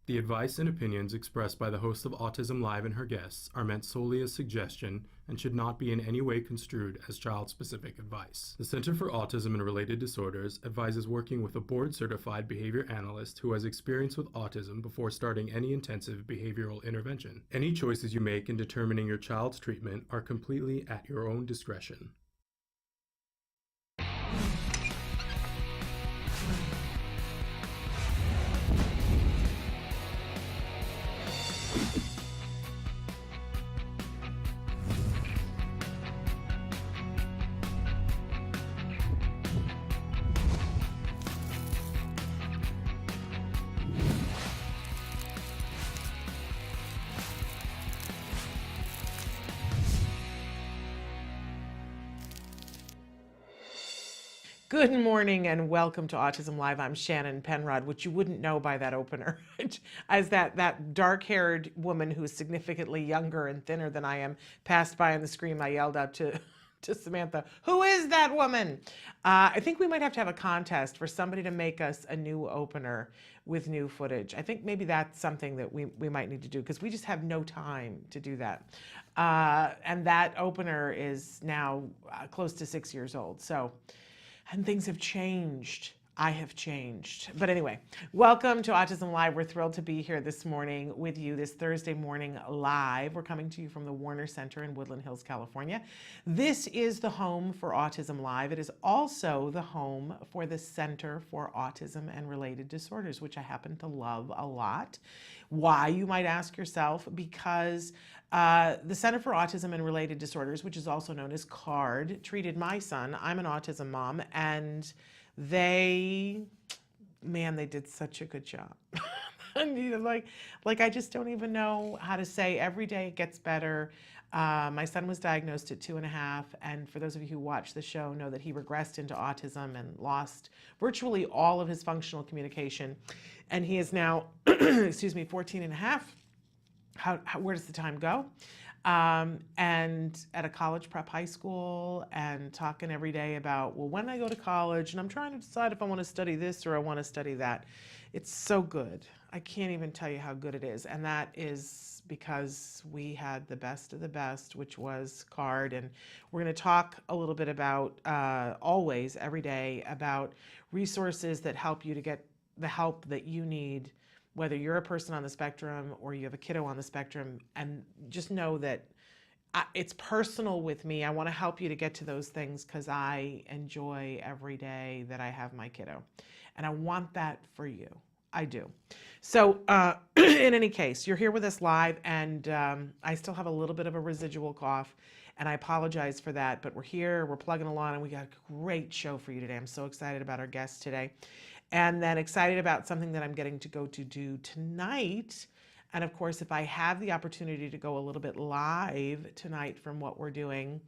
The advice and opinions expressed by the host of Autism Live and her guests are meant solely as suggestion and should not be in any way construed as child-specific advice. The Center for Autism and Related Disorders advises working with a board-certified behavior analyst who has experience with autism before starting any intensive behavioral intervention. Any choices you make in determining your child's treatment are completely at your own discretion. Good morning and welcome to Autism Live. I'm Shannon Penrod, which you wouldn't know by that opener, as that dark-haired woman who's significantly younger and thinner than I am passed by on the screen. I yelled out to Samantha, "Who is that woman?" I think we might have to have a contest for somebody to make us a new opener with new footage. I think maybe that's something that we might need to do because we just have no time to do that. And that opener is now close to 6 years old. And things have changed. I have changed. But anyway, welcome to Autism Live. We're thrilled to be here this morning with you this Thursday morning live. We're coming to you from the Warner Center in Woodland Hills, California. This is the home for Autism Live. It is also the home for the Center for Autism and Related Disorders, which I happen to love a lot. Why, you might ask yourself? Because the Center for Autism and Related Disorders, which is also known as CARD, treated my son. I'm an autism mom, and they did such a good job. And like I just don't even know how to say. Every day it gets better. My son was diagnosed at 2.5, and for those of you who watch the show know that he regressed into autism and lost virtually all of his functional communication. And he is now, 14.5. Where does the time go? And at a college prep high school, and talking every day about, well, when I go to college, and I'm trying to decide if I want to study this or I want to study that. It's so good. I can't even tell you how good it is. And that is because we had the best of the best, which was CARD. And we're going to talk a little bit about, always, every day, about resources that help you to get the help that you need, whether you're a person on the spectrum or you have a kiddo on the spectrum. And just know that it's personal with me. I want to help you to get to those things because I enjoy every day that I have my kiddo. And I want that for you. I do. So in any case, you're here with us live, and I still have a little bit of a residual cough, and I apologize for that, but we're here, we're plugging along, and we got a great show for you today. I'm so excited about our guest today. And then excited about something that I'm getting to go to do tonight. And of course, if I have the opportunity to go a little bit live tonight from what we're doing,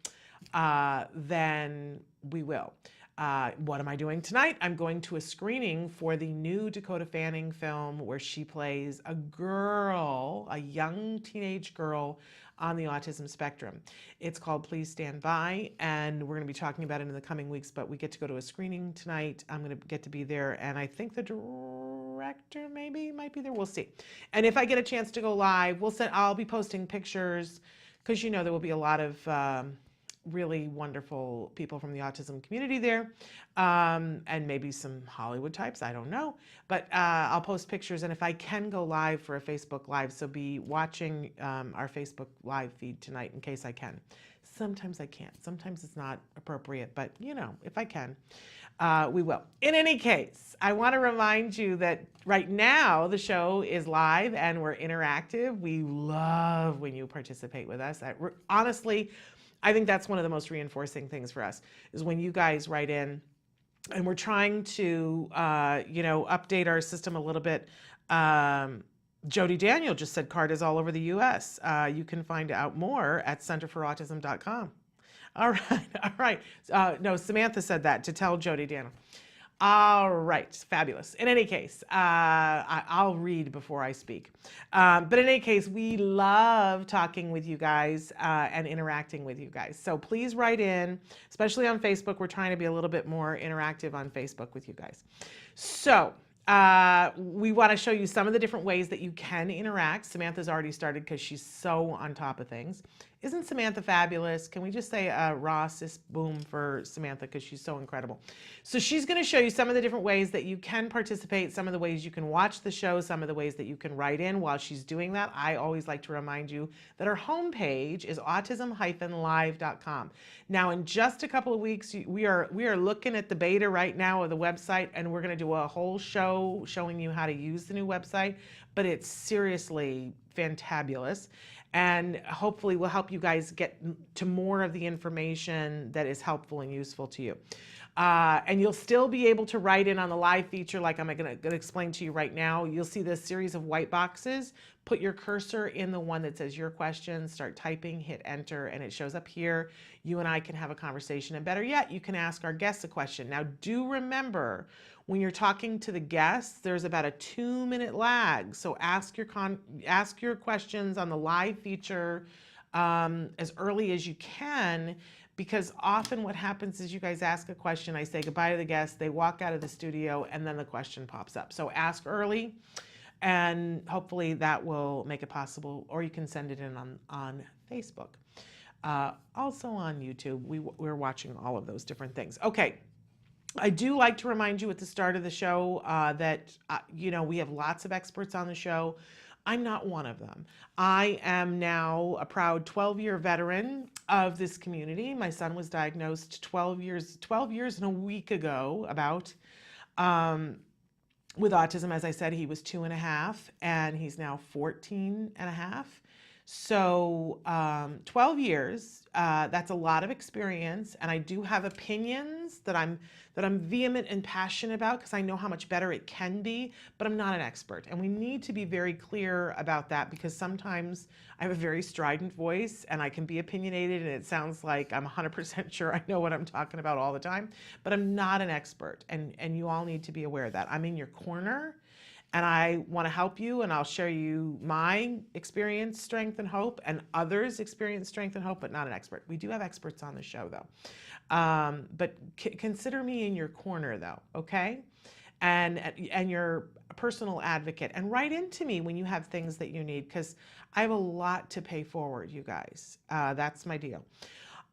then we will. What am I doing tonight? I'm going to a screening for the new Dakota Fanning film where she plays a girl, a young teenage girl on the autism spectrum. It's called Please Stand By, and we're going to be talking about it in the coming weeks, but we get to go to a screening tonight. I'm going to get to be there, and I think the director might be there. We'll see. And if I get a chance to go live, I'll be posting pictures, because you know there will be a lot of really wonderful people from the autism community there, and maybe some Hollywood types, I don't know, but I'll post pictures, and if I can go live for a Facebook Live, so be watching our Facebook Live feed tonight in case I can. Sometimes I can't, sometimes it's not appropriate, but you know, if I can, we will. In any case, I want to remind you that right now the show is live and we're interactive. We love when you participate with us. Honestly, I think that's one of the most reinforcing things for us is when you guys write in, and we're trying to, update our system a little bit. Jody Daniel just said CARD is all over the U.S. You can find out more at centerforautism.com. All right. No, Samantha said that to tell Jody Daniel. All right, fabulous. In any case, I'll read before I speak. But in any case, we love talking with you guys and interacting with you guys. So please write in, especially on Facebook. We're trying to be a little bit more interactive on Facebook with you guys. So we want to show you some of the different ways that you can interact. Samantha's already started because she's so on top of things. Isn't Samantha fabulous? Can we just say Ross is boom for Samantha because she's so incredible. So she's going to show you some of the different ways that you can participate, some of the ways you can watch the show, some of the ways that you can write in. While she's doing that, I always like to remind you that our homepage is autism-live.com. Now, in just a couple of weeks, we are looking at the beta right now of the website, and we're going to do a whole show showing you how to use the new website, but it's seriously fantabulous. And hopefully will help you guys get to more of the information that is helpful and useful to you. And you'll still be able to write in on the live feature like I'm going to explain to you right now. You'll see this series of white boxes. Put your cursor in the one that says your question, start typing, hit enter, and it shows up here. You and I can have a conversation, and better yet, you can ask our guests a question. Now, do remember, when you're talking to the guests, there's about a 2-minute lag. So ask your questions on the live feature as early as you can, because often what happens is you guys ask a question, I say goodbye to the guests, they walk out of the studio, and then the question pops up. So ask early, and hopefully that will make it possible, or you can send it in on Facebook. Also on YouTube, we're watching all of those different things. Okay. I do like to remind you at the start of the show that, we have lots of experts on the show. I'm not one of them. I am now a proud 12-year veteran of this community. My son was diagnosed 12 years and a week ago with autism. As I said, he was 2.5 and he's now 14.5. So 12 years, that's a lot of experience, and I do have opinions that I'm vehement and passionate about because I know how much better it can be, but I'm not an expert. And we need to be very clear about that, because sometimes I have a very strident voice and I can be opinionated and it sounds like I'm 100% sure I know what I'm talking about all the time, but I'm not an expert, and you all need to be aware of that. I'm in your corner. And I want to help you, and I'll share you my experience, strength, and hope, and others' experience, strength, and hope, but not an expert. We do have experts on the show, though. But consider me in your corner, though, okay? And your personal advocate. And write into me when you have things that you need, because I have a lot to pay forward, you guys. That's my deal.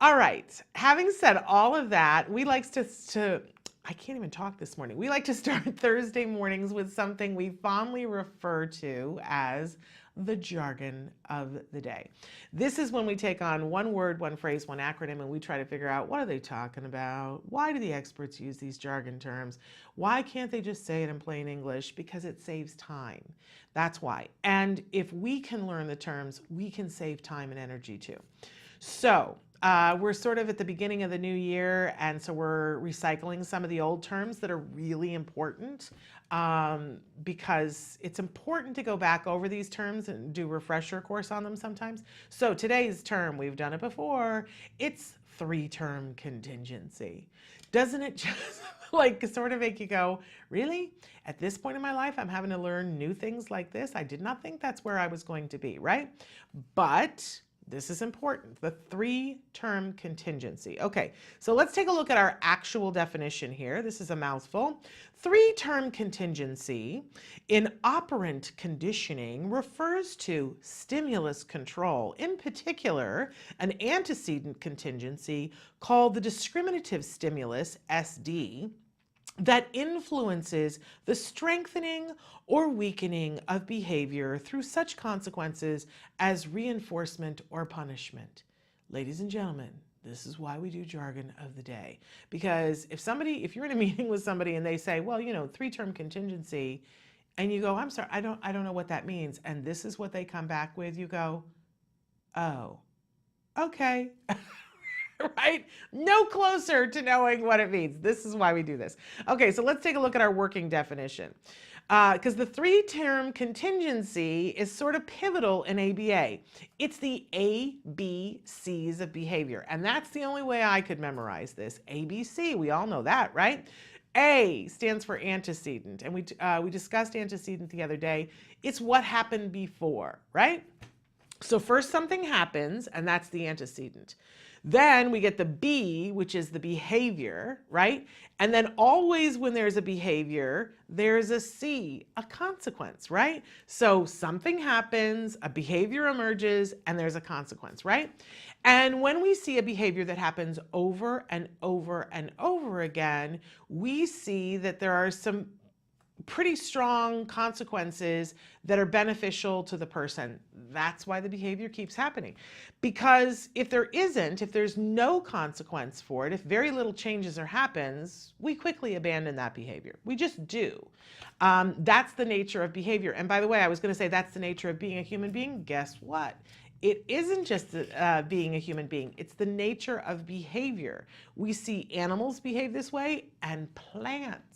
All right. Having said all of that, we like to I can't even talk this morning. We like to start Thursday mornings with something we fondly refer to as the jargon of the day. This is when we take on one word, one phrase, one acronym, and we try to figure out, what are they talking about? Why do the experts use these jargon terms? Why can't they just say it in plain English? Because it saves time. That's why. And if we can learn the terms, we can save time and energy too. So we're sort of at the beginning of the new year, and so we're recycling some of the old terms that are really important, because it's important to go back over these terms and do a refresher course on them sometimes. So today's term, we've done it before, it's 3-term contingency. Doesn't it just sort of make you go, really? At this point in my life, I'm having to learn new things like this? I did not think that's where I was going to be, right? But this is important, the 3-term contingency. Okay, so let's take a look at our actual definition here. This is a mouthful. 3-term contingency in operant conditioning refers to stimulus control, in particular, an antecedent contingency called the discriminative stimulus, SD, that influences the strengthening or weakening of behavior through such consequences as reinforcement or punishment. Ladies and gentlemen, this is why we do jargon of the day. Because if you're in a meeting with somebody and they say, well, 3-term contingency, and you go, I'm sorry, I don't know what that means, and this is what they come back with, you go, oh, okay. Right? No closer to knowing what it means. This is why we do this. Okay, so let's take a look at our working definition. Because the 3-term contingency is sort of pivotal in ABA. It's the ABCs of behavior. And that's the only way I could memorize this. ABC, we all know that, right? A stands for antecedent. And we discussed antecedent the other day. It's what happened before, right? So first something happens, and that's the antecedent. Then we get the B, which is the behavior, right? And then always when there's a behavior, there's a C, a consequence, right? So something happens, a behavior emerges, and there's a consequence, right? And when we see a behavior that happens over and over and over again, we see that there are some pretty strong consequences that are beneficial to the person. That's why the behavior keeps happening. Because if there's no consequence for it, if very little changes or happens, we quickly abandon that behavior. We just do. That's the nature of behavior. And by the way, I was going to say that's the nature of being a human being. Guess what? It isn't just being a human being. It's the nature of behavior. We see animals behave this way and plants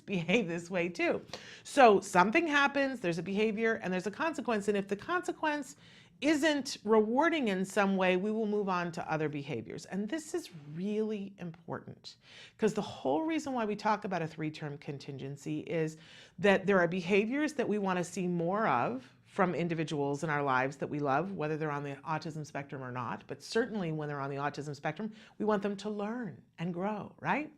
behave this way too. So something happens, there's a behavior, and there's a consequence. And if the consequence isn't rewarding in some way, we will move on to other behaviors. And this is really important because the whole reason why we talk about a 3-term contingency is that there are behaviors that we want to see more of from individuals in our lives that we love, whether they're on the autism spectrum or not, but certainly when they're on the autism spectrum, we want them to learn and grow, right?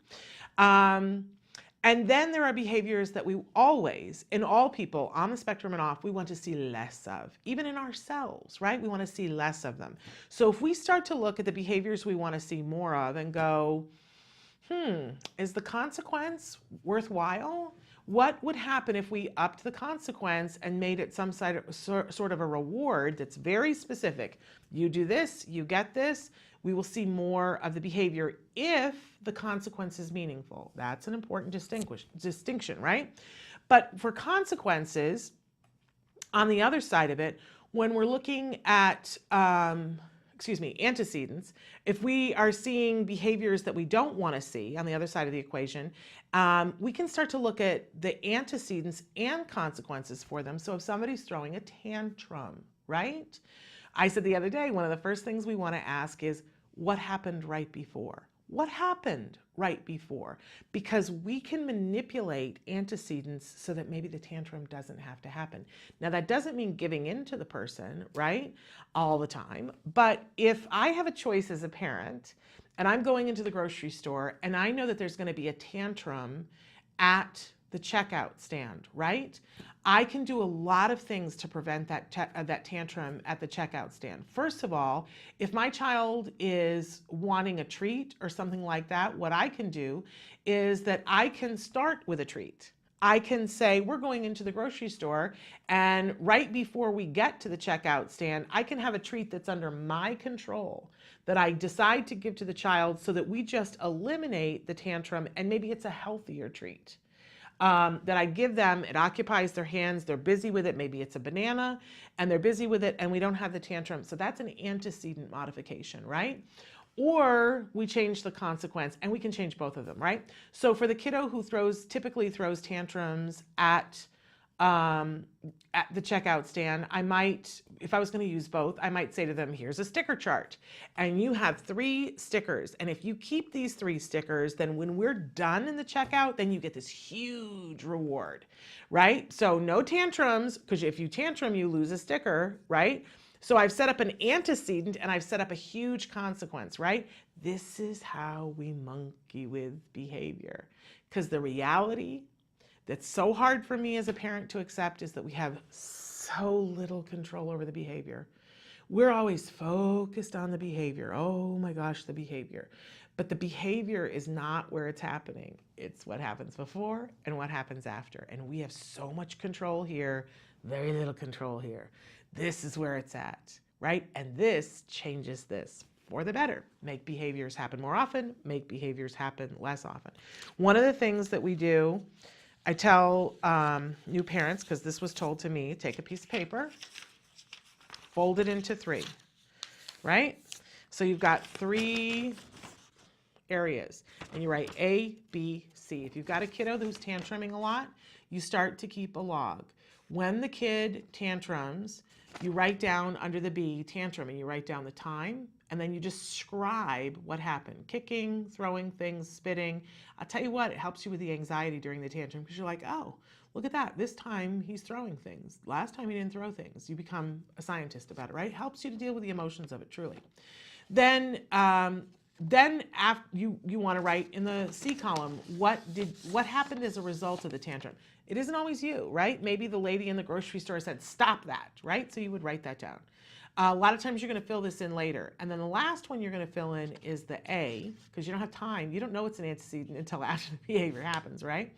And then there are behaviors that we always, in all people on the spectrum and off, we want to see less of, even in ourselves, right? We want to see less of them. So if we start to look at the behaviors we want to see more of and go, is the consequence worthwhile? What would happen if we upped the consequence and made it some sort of a reward that's very specific? You do this, you get this. We will see more of the behavior if the consequence is meaningful. That's an important distinction, right? But for consequences, on the other side of it, when we're looking at antecedents, if we are seeing behaviors that we don't want to see on the other side of the equation, we can start to look at the antecedents and consequences for them. So if somebody's throwing a tantrum, right? I said the other day, one of the first things we want to ask is, what happened right before? What happened right before? Because we can manipulate antecedents so that maybe the tantrum doesn't have to happen. Now, that doesn't mean giving in to the person, right, all the time. But if I have a choice as a parent and I'm going into the grocery store and I know that there's going to be a tantrum at the checkout stand, right? I can do a lot of things to prevent that tantrum at the checkout stand. First of all, if my child is wanting a treat or something like that, what I can do is that I can start with a treat. I can say, we're going into the grocery store, and right before we get to the checkout stand, I can have a treat that's under my control that I decide to give to the child so that we just eliminate the tantrum, and maybe it's a healthier treat. That I give them, it occupies their hands, they're busy with it, maybe it's a banana, and they're busy with it, and we don't have the tantrum. So that's an antecedent modification, right? Or we change the consequence, and we can change both of them, right? So for the kiddo who typically throws tantrums at the checkout stand, I might, if I was going to use both, I might say to them, here's a sticker chart, and you have 3 stickers. And if you keep these 3 stickers, then when we're done in the checkout, then you get this huge reward, right? So no tantrums, because if you tantrum, you lose a sticker, right? So I've set up an antecedent and I've set up a huge consequence, right? This is how we monkey with behavior, because the reality that's so hard for me as a parent to accept is that we have so little control over the behavior. We're always focused on the behavior. Oh my gosh, the behavior. But the behavior is not where it's happening. It's what happens before and what happens after. And we have so much control here, very little control here. This is where it's at, right? And this changes this for the better. Make behaviors happen more often, make behaviors happen less often. One of the things that we do, I tell new parents, because this was told to me, take a piece of paper, fold it into 3, right? So you've got 3 areas, and you write A, B, C. If you've got a kiddo who's tantruming a lot, you start to keep a log. When the kid tantrums, you write down under the B, tantrum, and you write down the time, and then you describe what happened. Kicking, throwing things, spitting. I'll tell you what, it helps you with the anxiety during the tantrum because you're like, oh, look at that. This time he's throwing things. Last time he didn't throw things. You become a scientist about it, right? Helps you to deal with the emotions of it, truly. Then after you want to write in the C column, what happened as a result of the tantrum? It isn't always you, right? Maybe the lady in the grocery store said, stop that, right? So you would write that down. A lot of times you're going to fill this in later. And then the last one you're going to fill in is the A, because you don't have time. You don't know it's an antecedent until after the behavior happens, right?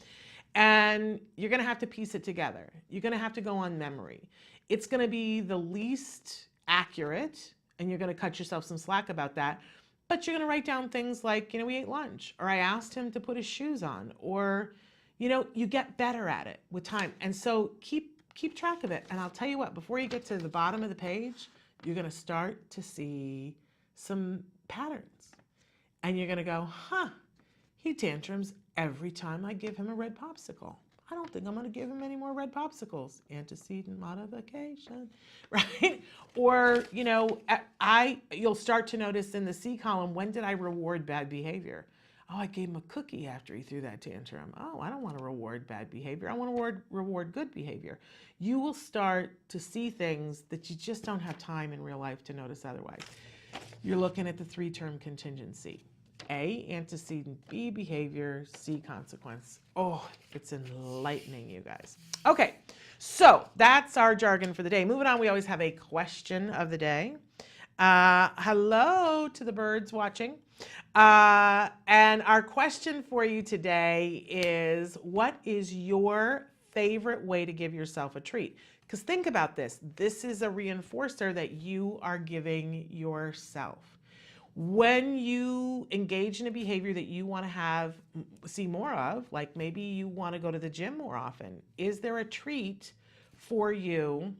And you're going to have to piece it together. You're going to have to go on memory. It's going to be the least accurate, and you're going to cut yourself some slack about that. But you're going to write down things like, we ate lunch, or I asked him to put his shoes on, or, you get better at it with time. And so keep track of it. And I'll tell you what, before you get to the bottom of the page, you're going to start to see some patterns. And you're going to go, he tantrums every time I give him a red popsicle. I don't think I'm going to give him any more red popsicles. Antecedent modification, right? Or, you'll start to notice in the C column, when did I reward bad behavior? Oh, I gave him a cookie after he threw that tantrum. Oh, I don't want to reward bad behavior. I want to reward good behavior. You will start to see things that you just don't have time in real life to notice otherwise. You're looking at the 3-term contingency. A, antecedent, B, behavior, C, consequence. Oh, it's enlightening, you guys. Okay, so that's our jargon for the day. Moving on, we always have a question of the day. Hello to the birds watching. And our question for you today is, what is your favorite way to give yourself a treat? Because think about this. This is a reinforcer that you are giving yourself. When you engage in a behavior that you want to see more of, like maybe you want to go to the gym more often, is there a treat for you?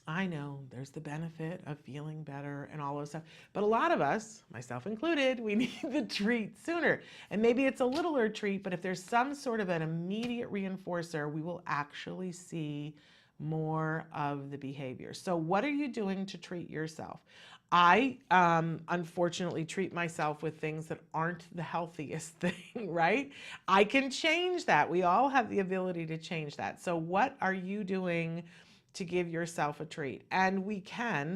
I know there's the benefit of feeling better and all those stuff, but a lot of us, myself included, we need the treat sooner. And maybe it's a littler treat, but if there's some sort of an immediate reinforcer, we will actually see more of the behavior. So what are you doing to treat yourself? I unfortunately treat myself with things that aren't the healthiest thing, right? I can change that. We all have the ability to change that. So what are you doing to give yourself a treat? And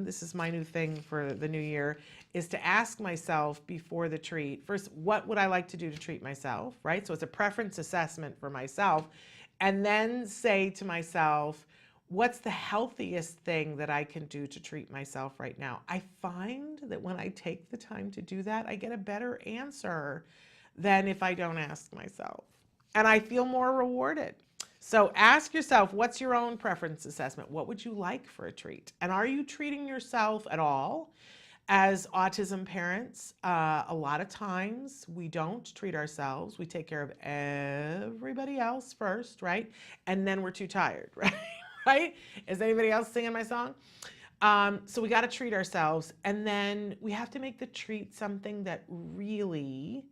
this is my new thing for the new year, is to ask myself before the treat, first, what would I like to do to treat myself, right? So it's a preference assessment for myself. And then say to myself, what's the healthiest thing that I can do to treat myself right now? I find that when I take the time to do that, I get a better answer than if I don't ask myself. And I feel more rewarded. So ask yourself, what's your own preference assessment? What would you like for a treat? And are you treating yourself at all? As autism parents, a lot of times we don't treat ourselves. We take care of everybody else first, right? And then we're too tired, right? Right? Is anybody else singing my song? So we got to treat ourselves, and then we have to make the treat something that really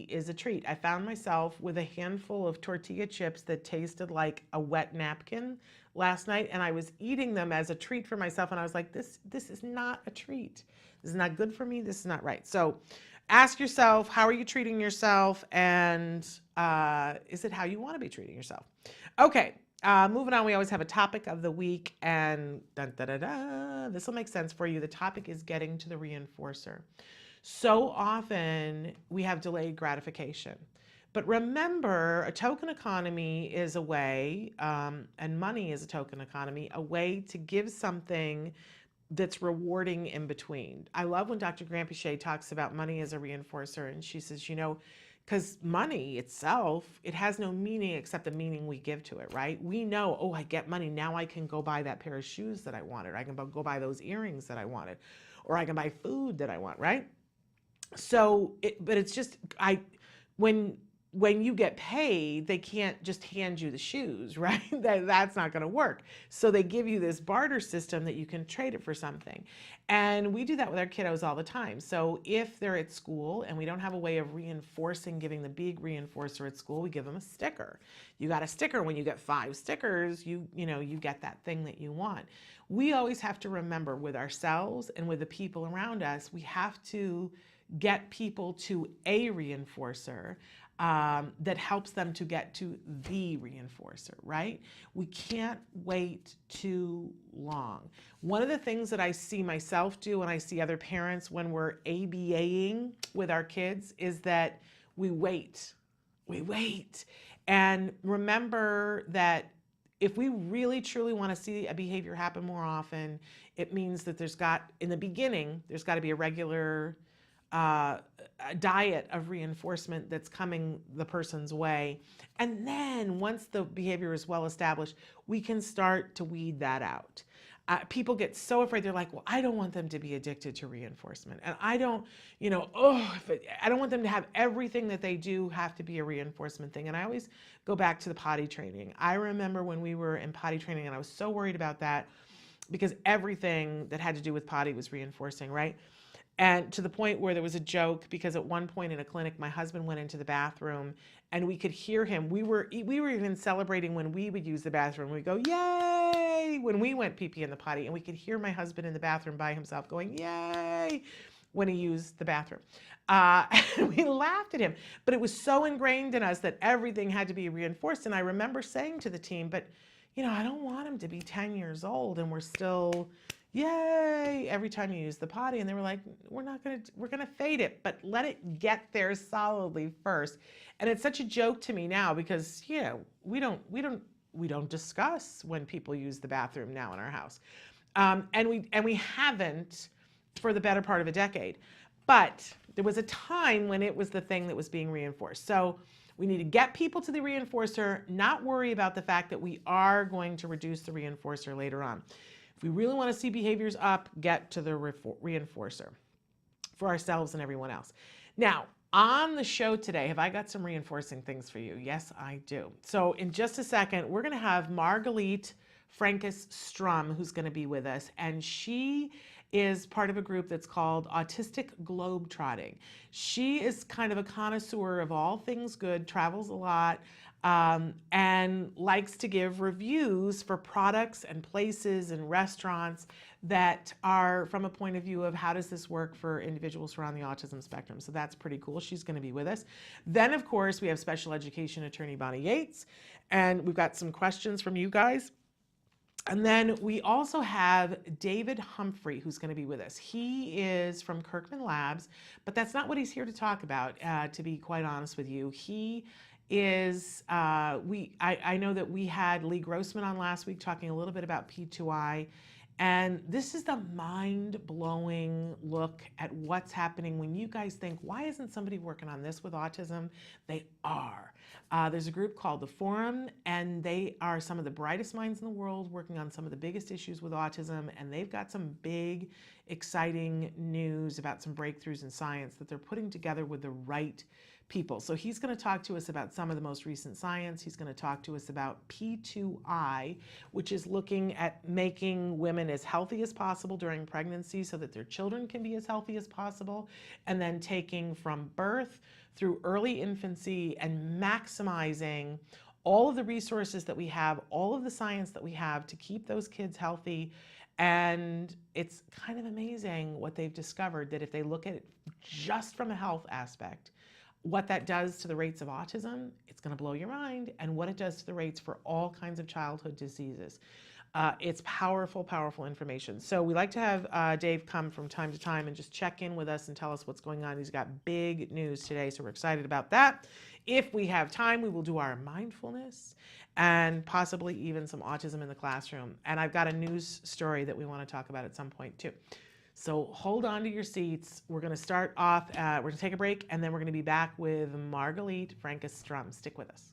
is a treat. I found myself with a handful of tortilla chips that tasted like a wet napkin last night, and I was eating them as a treat for myself, and I was like, this is not a treat. This is not good for me. This is not right. So ask yourself, how are you treating yourself, and is it how you want to be treating yourself? Okay. Moving on, we always have a topic of the week, and this will make sense for you. The topic is getting to the reinforcer. So often we have delayed gratification. But remember, a token economy is a way, and money is a token economy, a way to give something that's rewarding in between. I love when Dr. Grampiche talks about money as a reinforcer, and she says, because money itself, it has no meaning except the meaning we give to it, right? We know, oh, I get money, now I can go buy that pair of shoes that I wanted. I can go buy those earrings that I wanted, or I can buy food that I want, right? So, but it's just, when you get paid, they can't just hand you the shoes, right? That's not going to work. So they give you this barter system that you can trade it for something. And we do that with our kiddos all the time. So if they're at school and we don't have a way of reinforcing, giving the big reinforcer at school, we give them a sticker. You got a sticker. When you get 5 stickers, you get that thing that you want. We always have to remember, with ourselves and with the people around us, we have to get people to a reinforcer. that helps them to get to the reinforcer, right? We can't wait too long. One of the things that I see myself do and I see other parents when we're ABAing with our kids is that we wait. We wait. And remember that if we really truly want to see a behavior happen more often, it means that in the beginning, there's got to be a regular a diet of reinforcement that's coming the person's way. And then once the behavior is well established, we can start to weed that out. People get so afraid. They're like, well, I don't want them to be addicted to reinforcement. And I don't, I don't want them to have everything that they do have to be a reinforcement thing. And I always go back to the potty training. I remember when we were in potty training and I was so worried about that because everything that had to do with potty was reinforcing, right? And to the point where there was a joke because at one point in a clinic, my husband went into the bathroom and we could hear him. We were even celebrating when we would use the bathroom. We go, yay, when we went pee-pee in the potty, and we could hear my husband in the bathroom by himself going, yay, when he used the bathroom. And we laughed at him, but it was so ingrained in us that everything had to be reinforced. And I remember saying to the team, but I don't want him to be 10 years old and we're still yay every time you use the potty. And they were like, we're gonna fade it, but let it get there solidly first. And it's such a joke to me now because we don't discuss when people use the bathroom now in our house, and we haven't for the better part of a decade. But there was a time when it was the thing that was being reinforced. So we need to get people to the reinforcer, not worry about the fact that we are going to reduce the reinforcer later on. If we really want to see behaviors up, get to the reinforcer for ourselves and everyone else. Now, on the show today, have I got some reinforcing things for you? Yes, I do. So in just a second, we're going to have Margalit Francis-Strum, who's going to be with us, and she is part of a group that's called Autistic Globetrotting. She is kind of a connoisseur of all things good, travels a lot, and likes to give reviews for products and places and restaurants that are from a point of view of how does this work for individuals who are on the autism spectrum. So that's pretty cool. She's going to be with us. Then, of course, we have special education attorney Bonnie Yates, and we've got some questions from you guys. And then we also have David Humphrey, who's going to be with us. He is from Kirkman Labs, but that's not what he's here to talk about, to be quite honest with you. He is, I know that we had Lee Grossman on last week talking a little bit about P2I, and this is the mind-blowing look at what's happening when you guys think, why isn't somebody working on this with autism? They are. There's a group called The Forum, and they are some of the brightest minds in the world working on some of the biggest issues with autism, and they've got some big, exciting news about some breakthroughs in science that they're putting together with the right people. So he's going to talk to us about some of the most recent science. He's going to talk to us about P2I, which is looking at making women as healthy as possible during pregnancy so that their children can be as healthy as possible, and then taking from birth through early infancy and maximizing all of the resources that we have, all of the science that we have to keep those kids healthy. And it's kind of amazing what they've discovered, that if they look at it just from a health aspect, what that does to the rates of autism, it's going to blow your mind, and what it does to the rates for all kinds of childhood diseases. It's powerful, powerful information. So we like to have Dave come from time to time and just check in with us and tell us what's going on. He's got big news today, so we're excited about that. If we have time, we will do our mindfulness and possibly even some autism in the classroom. And I've got a news story that we want to talk about at some point too. So hold on to your seats. We're going to start off, we're going to take a break, and then we're going to be back with Margalit Francis-Strum. Stick with us.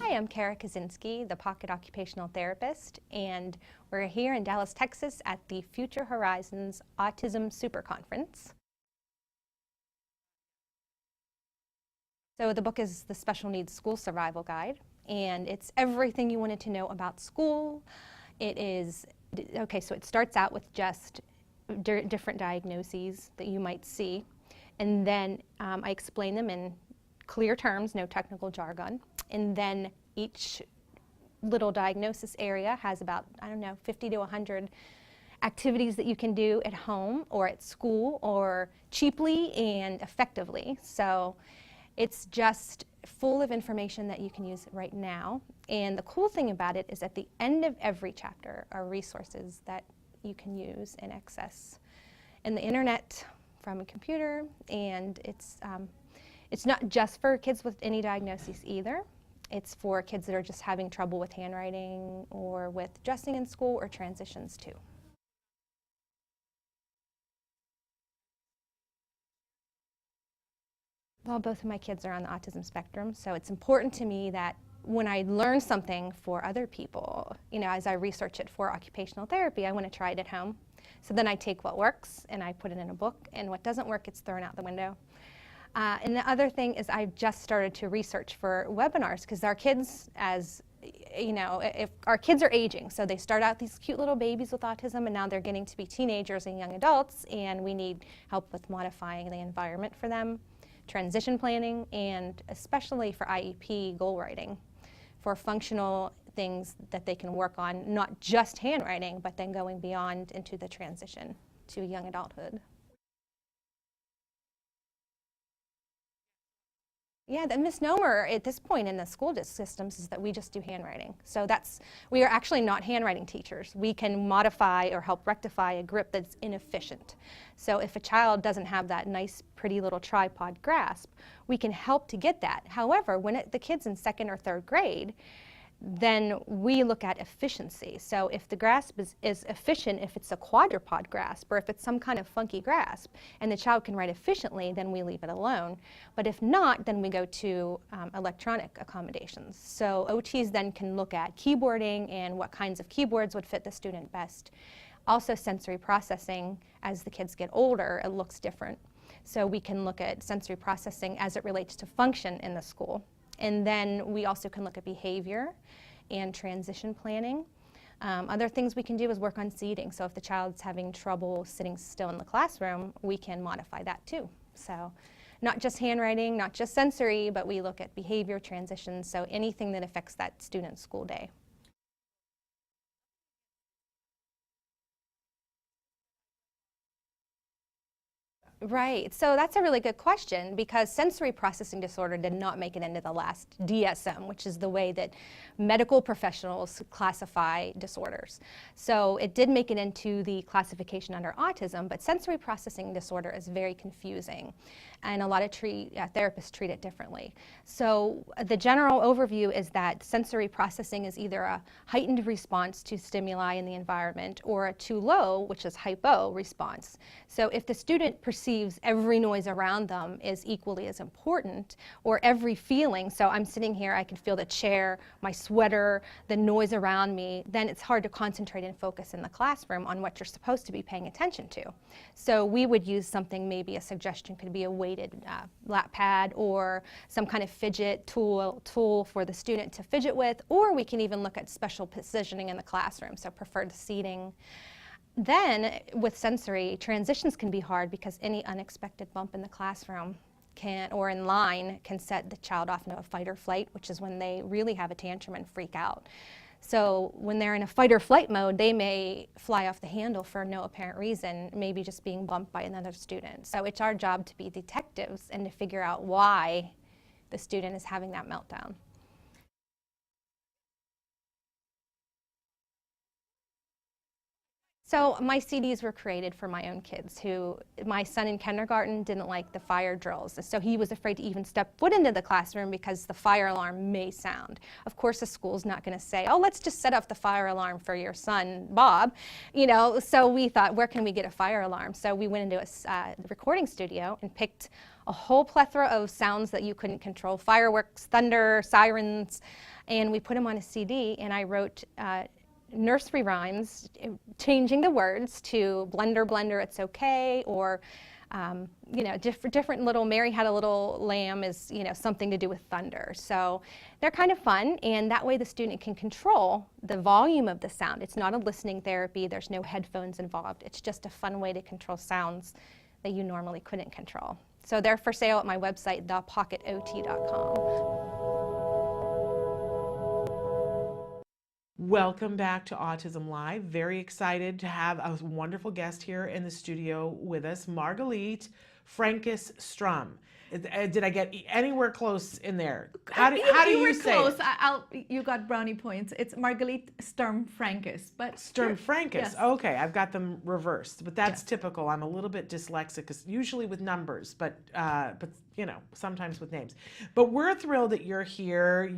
Hi, I'm Kara Kaczynski, the Pocket Occupational Therapist, and we're here in Dallas, Texas at the Future Horizons Autism Super Conference. So the book is the Special Needs School Survival Guide, and it's everything you wanted to know about school. It is, okay, so it starts out with just different diagnoses that you might see, and then I explain them in clear terms, no technical jargon, and then each little diagnosis area has about, 50 to 100 activities that you can do at home or at school or cheaply and effectively. So it's just full of information that you can use right now. And the cool thing about it is at the end of every chapter are resources that you can use and access in the internet from a computer. And it's not just for kids with any diagnoses either. It's for kids that are just having trouble with handwriting or with dressing in school or transitions too. Well, both of my kids are on the autism spectrum, so it's important to me that when I learn something for other people, as I research it for occupational therapy, I want to try it at home. So then I take what works and I put it in a book, and what doesn't work, it's thrown out the window. And the other thing is I've just started to research for webinars, because our kids, if our kids are aging, so they start out these cute little babies with autism, and now they're getting to be teenagers and young adults, and we need help with modifying the environment for them, transition planning, and especially for IEP goal writing, for functional things that they can work on, not just handwriting, but then going beyond into the transition to young adulthood. Yeah, the misnomer at this point in the school systems is that we just do handwriting. So we are actually not handwriting teachers. We can modify or help rectify a grip that's inefficient. So if a child doesn't have that nice, pretty little tripod grasp, we can help to get that. However, when the kid's in 2nd or 3rd grade, then we look at efficiency. So if the grasp is efficient, if it's a quadrupod grasp, or if it's some kind of funky grasp, and the child can write efficiently, then we leave it alone. But if not, then we go to electronic accommodations. So OTs then can look at keyboarding and what kinds of keyboards would fit the student best. Also sensory processing, as the kids get older, it looks different. So we can look at sensory processing as it relates to function in the school. And then we also can look at behavior and transition planning. Other things we can do is work on seating. So if the child's having trouble sitting still in the classroom, we can modify that too. So not just handwriting, not just sensory, but we look at behavior, transitions, so anything that affects that student's school day. Right, so that's a really good question, because sensory processing disorder did not make it into the last DSM, which is the way that medical professionals classify disorders. So it did make it into the classification under autism, but sensory processing disorder is very confusing, and a lot of therapists treat it differently. So the general overview is that sensory processing is either a heightened response to stimuli in the environment or a too low, which is hypo, response. So if the student perceives every noise around them is equally as important, or every feeling, so I'm sitting here, I can feel the chair, my sweater, the noise around me, then it's hard to concentrate and focus in the classroom on what you're supposed to be paying attention to. So we would use something, maybe a suggestion could be a weighted lap pad or some kind of fidget tool for the student to fidget with, or we can even look at special positioning in the classroom, so preferred seating. Then, with sensory, transitions can be hard because any unexpected bump in the classroom or in line can set the child off into a fight or flight, which is when they really have a tantrum and freak out. So when they're in a fight or flight mode, they may fly off the handle for no apparent reason, maybe just being bumped by another student. So it's our job to be detectives and to figure out why the student is having that meltdown. So my CDs were created for my own kids my son in kindergarten didn't like the fire drills. So he was afraid to even step foot into the classroom because the fire alarm may sound. Of course, the school's not going to say, oh, let's just set off the fire alarm for your son, Bob. So we thought, where can we get a fire alarm? So we went into a recording studio and picked a whole plethora of sounds that you couldn't control, fireworks, thunder, sirens, and we put them on a CD, and I wrote nursery rhymes, changing the words to blender, blender, it's okay, or different little Mary Had a Little Lamb is something to do with thunder. So they're kind of fun, and that way the student can control the volume of the sound. It's not a listening therapy, there's no headphones involved. It's just a fun way to control sounds that you normally couldn't control. So they're for sale at my website, thepocketot.com. Welcome back to Autism Live. Very excited to have a wonderful guest here in the studio with us, Margalit Frankes-Strum. Did I get anywhere close in there? How do you were say close. it? You got brownie points. It's Margalit Sturm-Frankes, but Sturm-Frankes. Yes. Okay, I've got them reversed, but that's typical. I'm a little bit dyslexic, usually with numbers, but you know, sometimes with names. But we're thrilled that you're here.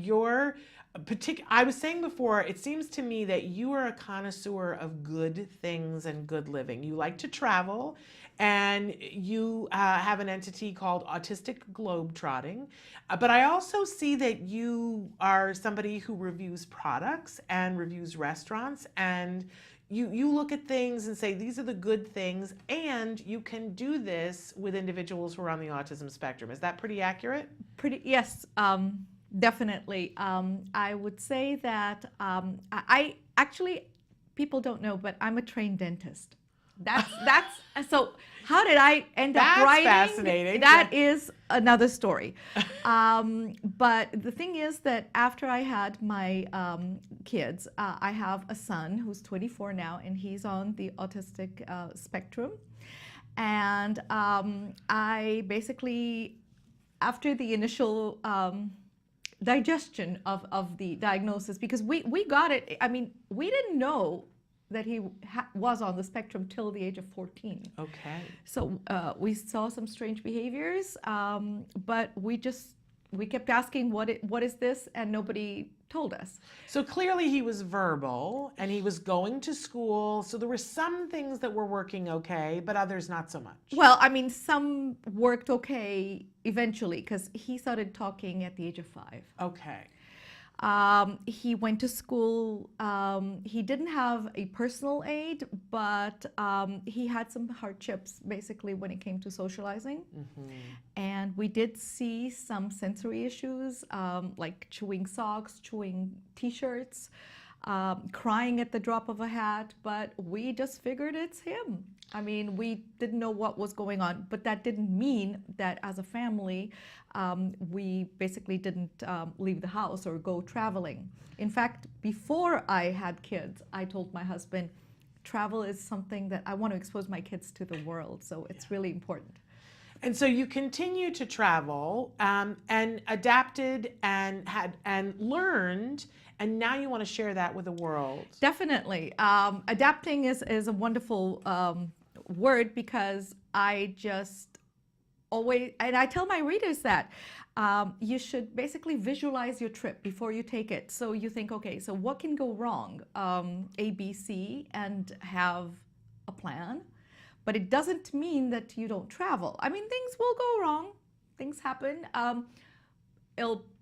I was saying before, it seems to me that you are a connoisseur of good things and good living. You like to travel, and you have an entity called Autistic Globetrotting. But I also see that you are somebody who reviews products and reviews restaurants, and you look at things and say, these are the good things, and you can do this with individuals who are on the autism spectrum. Is that pretty accurate? Yes, definitely. I would say that I actually, people don't know, but I'm a trained dentist. That's so. How did I end up writing? That's fascinating. That is another story. But the thing is that after I had my kids, I have a son who's 24 now, and he's on the autistic spectrum. And I basically, after the initial digestion of the diagnosis, because we got it, I mean, we didn't know that he was on the spectrum till the age of 14. Okay. So we saw some strange behaviors, but we kept asking, what is this? And nobody told us. So clearly he was verbal and he was going to school. So there were some things that were working okay, but others not so much. Well, I mean, some worked okay eventually because he started talking at the age of 5. Okay. He went to school. He didn't have a personal aid, but he had some hardships basically when it came to socializing. Mm-hmm. And we did see some sensory issues, like chewing socks, chewing t-shirts, crying at the drop of a hat, but we just figured it's him. I mean, we didn't know what was going on, but that didn't mean that as a family, we basically didn't leave the house or go traveling. In fact, before I had kids, I told my husband, travel is something that I want to expose my kids to the world, so it's really important. And so you continue to travel and adapted and learned, and now you want to share that with the world. Definitely. Adapting is a wonderful word, because I just always, and I tell my readers that you should basically visualize your trip before you take it. So you think, okay, so what can go wrong? A, B, C, and have a plan. But it doesn't mean that you don't travel. I mean, things will go wrong. Things happen.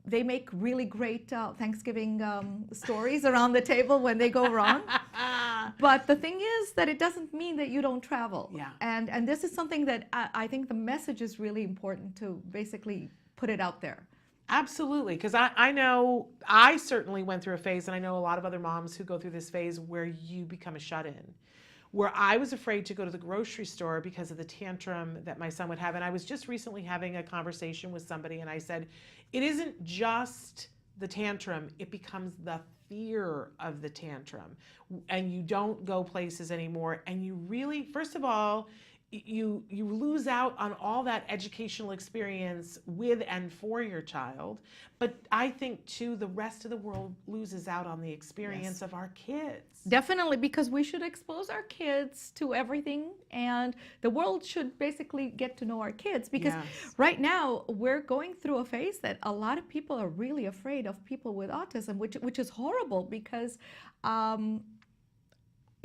They make really great Thanksgiving stories around the table when they go wrong. But the thing is that it doesn't mean that you don't travel. Yeah. And this is something that I think the message is really important to basically put it out there. Absolutely, because I know I certainly went through a phase, and I know a lot of other moms who go through this phase where you become a shut-in, where I was afraid to go to the grocery store because of the tantrum that my son would have. And I was just recently having a conversation with somebody, and I said, it isn't just the tantrum, it becomes the fear of the tantrum. And you don't go places anymore. And you really, first of all, you lose out on all that educational experience with and for your child. But I think, too, the rest of the world loses out on the experience of our kids. Definitely, because we should expose our kids to everything, and the world should basically get to know our kids, because right now we're going through a phase that a lot of people are really afraid of people with autism, which is horrible, because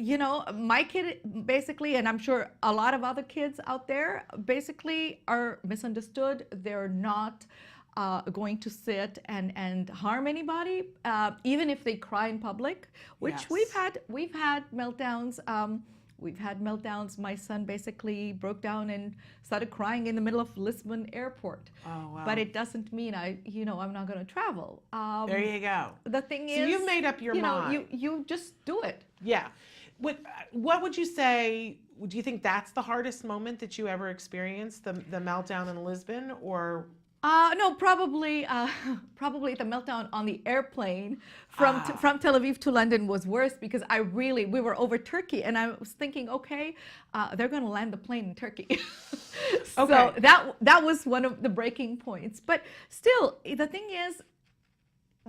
you know, my kid basically, and I'm sure a lot of other kids out there, basically are misunderstood. They're not going to sit and harm anybody, even if they cry in public, which we've had meltdowns. We've had meltdowns. My son basically broke down and started crying in the middle of Lisbon airport. Oh, wow. But it doesn't mean I'm not going to travel. There you go. The thing is, so you've made up your mind. You just do it. Yeah. What would you say, do you think that's the hardest moment that you ever experienced, the meltdown in Lisbon, or No, probably, probably the meltdown on the airplane from Tel Aviv to London was worse because we were over Turkey, and I was thinking, okay, they're going to land the plane in Turkey. So Okay. that was one of the breaking points. But still, the thing is,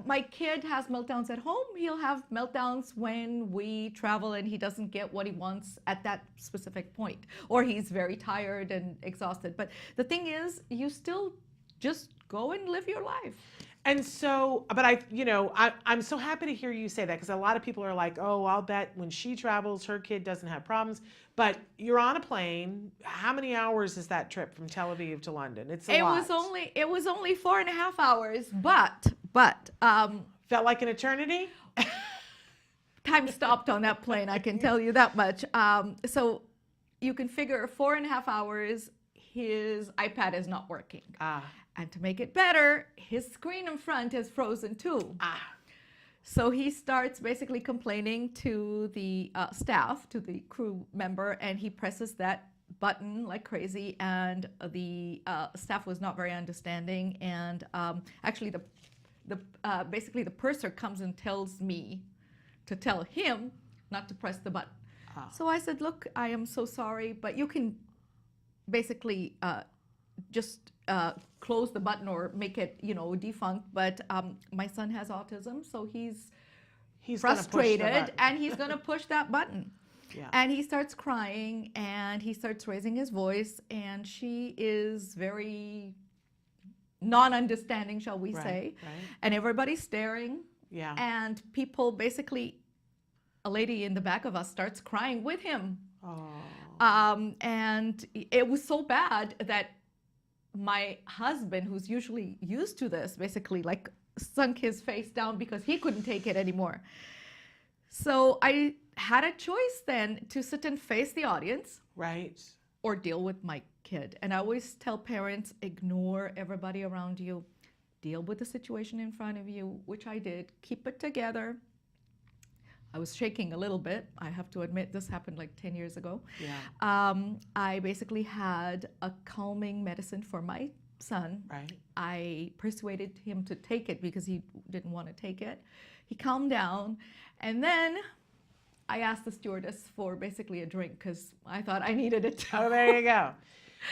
my kid has meltdowns at home. He'll have meltdowns when we travel and he doesn't get what he wants at that specific point, or he's very tired and exhausted. But the thing is, you still just go and live your life. And so, but I'm so happy to hear you say that, because a lot of people are like, oh, I'll bet when she travels, her kid doesn't have problems. But you're on a plane. How many hours is that trip from Tel Aviv to London? It's a lot. It was only 4.5 hours, but Felt like an eternity? time stopped on that plane, I can tell you that much. So you can figure 4.5 hours, his iPad is not working. And to make it better, his screen in front is frozen too. So he starts basically complaining to the staff, to the crew member, and he presses that button like crazy, and the staff was not very understanding. And actually, basically the purser comes and tells me to tell him not to press the button. So I said, look, I am so sorry, but you can basically just close the button or make it, defunct. But my son has autism, so he's frustrated, and he's going to push that button. Yeah. And he starts crying, and he starts raising his voice, and she is very non-understanding, shall we say. Right. And everybody's staring. Yeah. And people basically, a lady in the back of us starts crying with him. And it was so bad that my husband, who's usually used to this, basically like sunk his face down because he couldn't take it anymore. So I had a choice then to sit and face the audience. Right. Or deal with my kid. And I always tell parents, ignore everybody around you. Deal with the situation in front of you, which I did. Keep it together. I was shaking a little bit. I have to admit, this happened like 10 years ago. Yeah. I basically had a calming medicine for my son. Right. I persuaded him to take it because he didn't want to take it. He calmed down. And then I asked the stewardess for basically a drink because I thought I needed it too. Oh, there you go.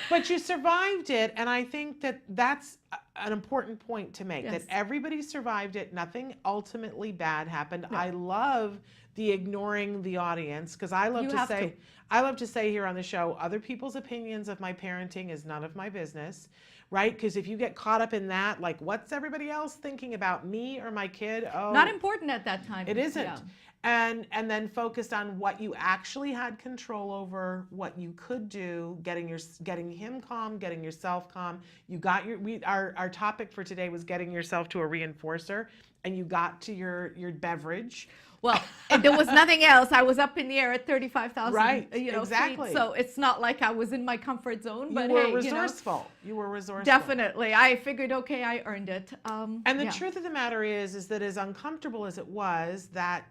But you survived it, and I think that that's an important point to make, Yes. that everybody survived it. Nothing ultimately bad happened. No. I love the ignoring the audience, because I love You to have say, to. I love to say here on the show, other people's opinions of my parenting is none of my business, right? Because if you get caught up in that, like, what's everybody else thinking about me or my kid? Oh, Not important at that time. it isn't. Yeah. And then focused on what you actually had control over, what you could do, getting him calm, getting yourself calm. You got our topic for today was getting yourself to a reinforcer, and you got to your beverage. Well, there was nothing else. I was up in the air at 35,000 Right, feet, exactly. so it's not like I was in my comfort zone. But You were hey, resourceful. You were resourceful. definitely. I figured, okay, I earned it. And the truth of the matter is that as uncomfortable as it was, that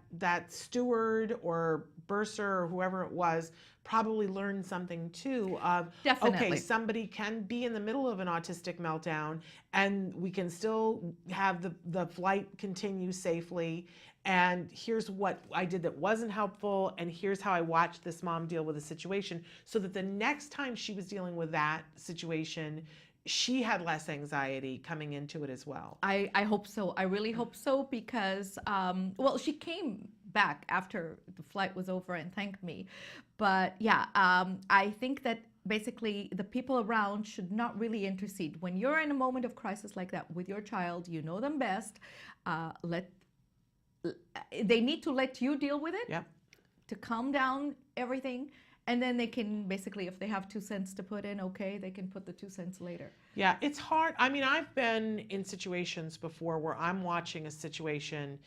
steward or bursar or whoever it was probably learned something too of, Definitely. okay, somebody can be in the middle of an autistic meltdown and we can still have the flight continue safely. And here's what I did that wasn't helpful, and here's how I watched this mom deal with a situation, so that the next time she was dealing with that situation, she had less anxiety coming into it as well. I hope so. I really hope so, because, well, she came back after the flight was over and thanked me. But yeah, I think that basically the people around should not really intercede. When you're in a moment of crisis like that with your child, you know them best. They need to let you deal with it. Yep. To calm down everything. And then they can basically, if they have 2 cents to put in, okay, they can put the 2 cents later. Yeah, it's hard. I mean, I've been in situations before where I'm watching a situation,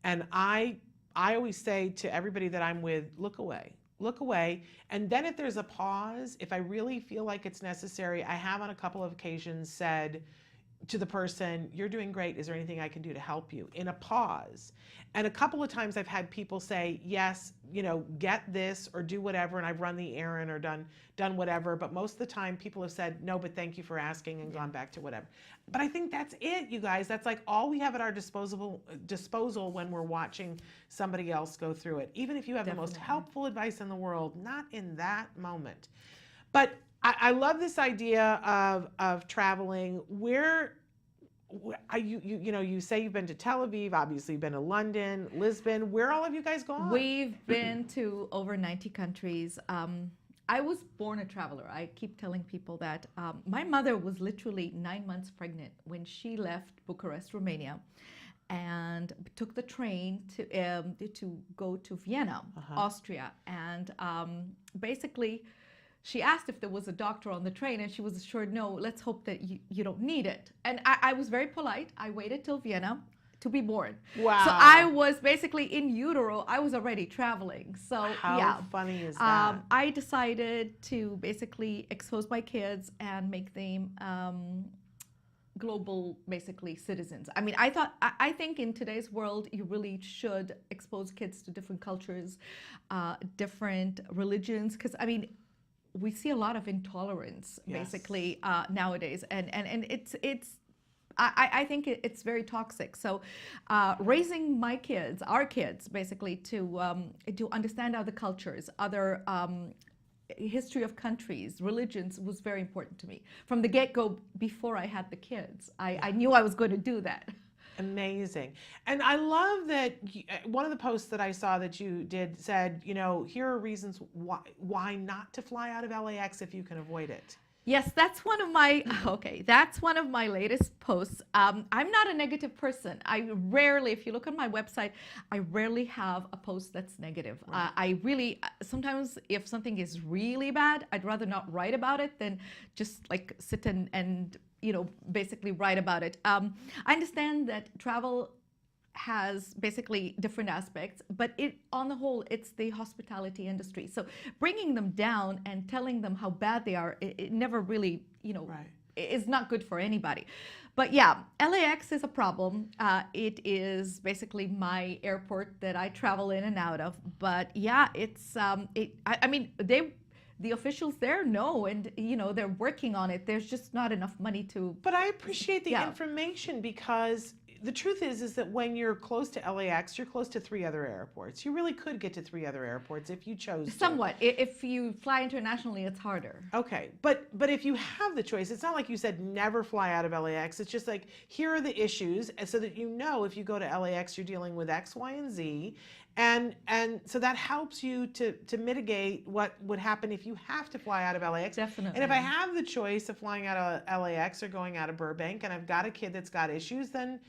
and I always say to everybody that I'm with, look away. Look away. And then if there's a pause, if I really feel like it's necessary, I have on a couple of occasions said, to the person, you're doing great, is there anything I can do to help you? In a pause. And a couple of times I've had people say, yes, get this or do whatever, and I've run the errand or done whatever, but most of the time people have said, no, but thank you for asking, and gone back to whatever. But I think that's it, you guys. That's like all we have at our disposal when we're watching somebody else go through it. Even if you have the most helpful advice in the world, not in that moment. But I love this idea of traveling. You say you've been to Tel Aviv, obviously you've been to London, Lisbon. Where all have you guys gone? We've been to over 90 countries. I was born a traveler. I keep telling people that. My mother was literally 9 months pregnant when she left Bucharest, Romania, and took the train to go to Vienna, Austria. And basically, she asked if there was a doctor on the train, and she was assured, no, let's hope that you don't need it. And I was very polite. I waited till Vienna to be born. Wow. So I was basically in utero. I was already traveling. So how funny is that? I decided to basically expose my kids and make them global, basically, citizens. I mean, I think in today's world, you really should expose kids to different cultures, different religions, because I mean, we see a lot of intolerance, basically, nowadays, and I think it's very toxic. So, raising my kids, our kids, basically, to understand other cultures, other history of countries, religions, was very important to me from the get-go. Before I had the kids, I knew I was going to do that. Amazing. And I love that one of the posts that I saw that you did said, here are reasons why not to fly out of LAX if you can avoid it. Yes, that's one of my, that's one of my latest posts. I'm not a negative person. I rarely, if you look on my website, I rarely have a post that's negative. Right. I really, sometimes if something is really bad, I'd rather not write about it than just like sit and basically write about it. I understand that travel has basically different aspects, but on the whole, it's the hospitality industry. So bringing them down and telling them how bad they are, it never really, is not good for anybody. But yeah, LAX is a problem. It is basically my airport that I travel in and out of. But yeah, it's, I mean, the officials there know, and they're working on it. There's just not enough money to. But I appreciate the information, because the truth is that when you're close to LAX, you're close to 3 other airports. You really could get to 3 other airports if you chose to. Somewhat. If you fly internationally, it's harder. Okay, but if you have the choice, it's not like you said never fly out of LAX. It's just like, here are the issues, so that if you go to LAX, you're dealing with X, Y, and Z. And so that helps you to mitigate what would happen if you have to fly out of LAX. Definitely. And if I have the choice of flying out of LAX or going out of Burbank, and I've got a kid that's got issues, then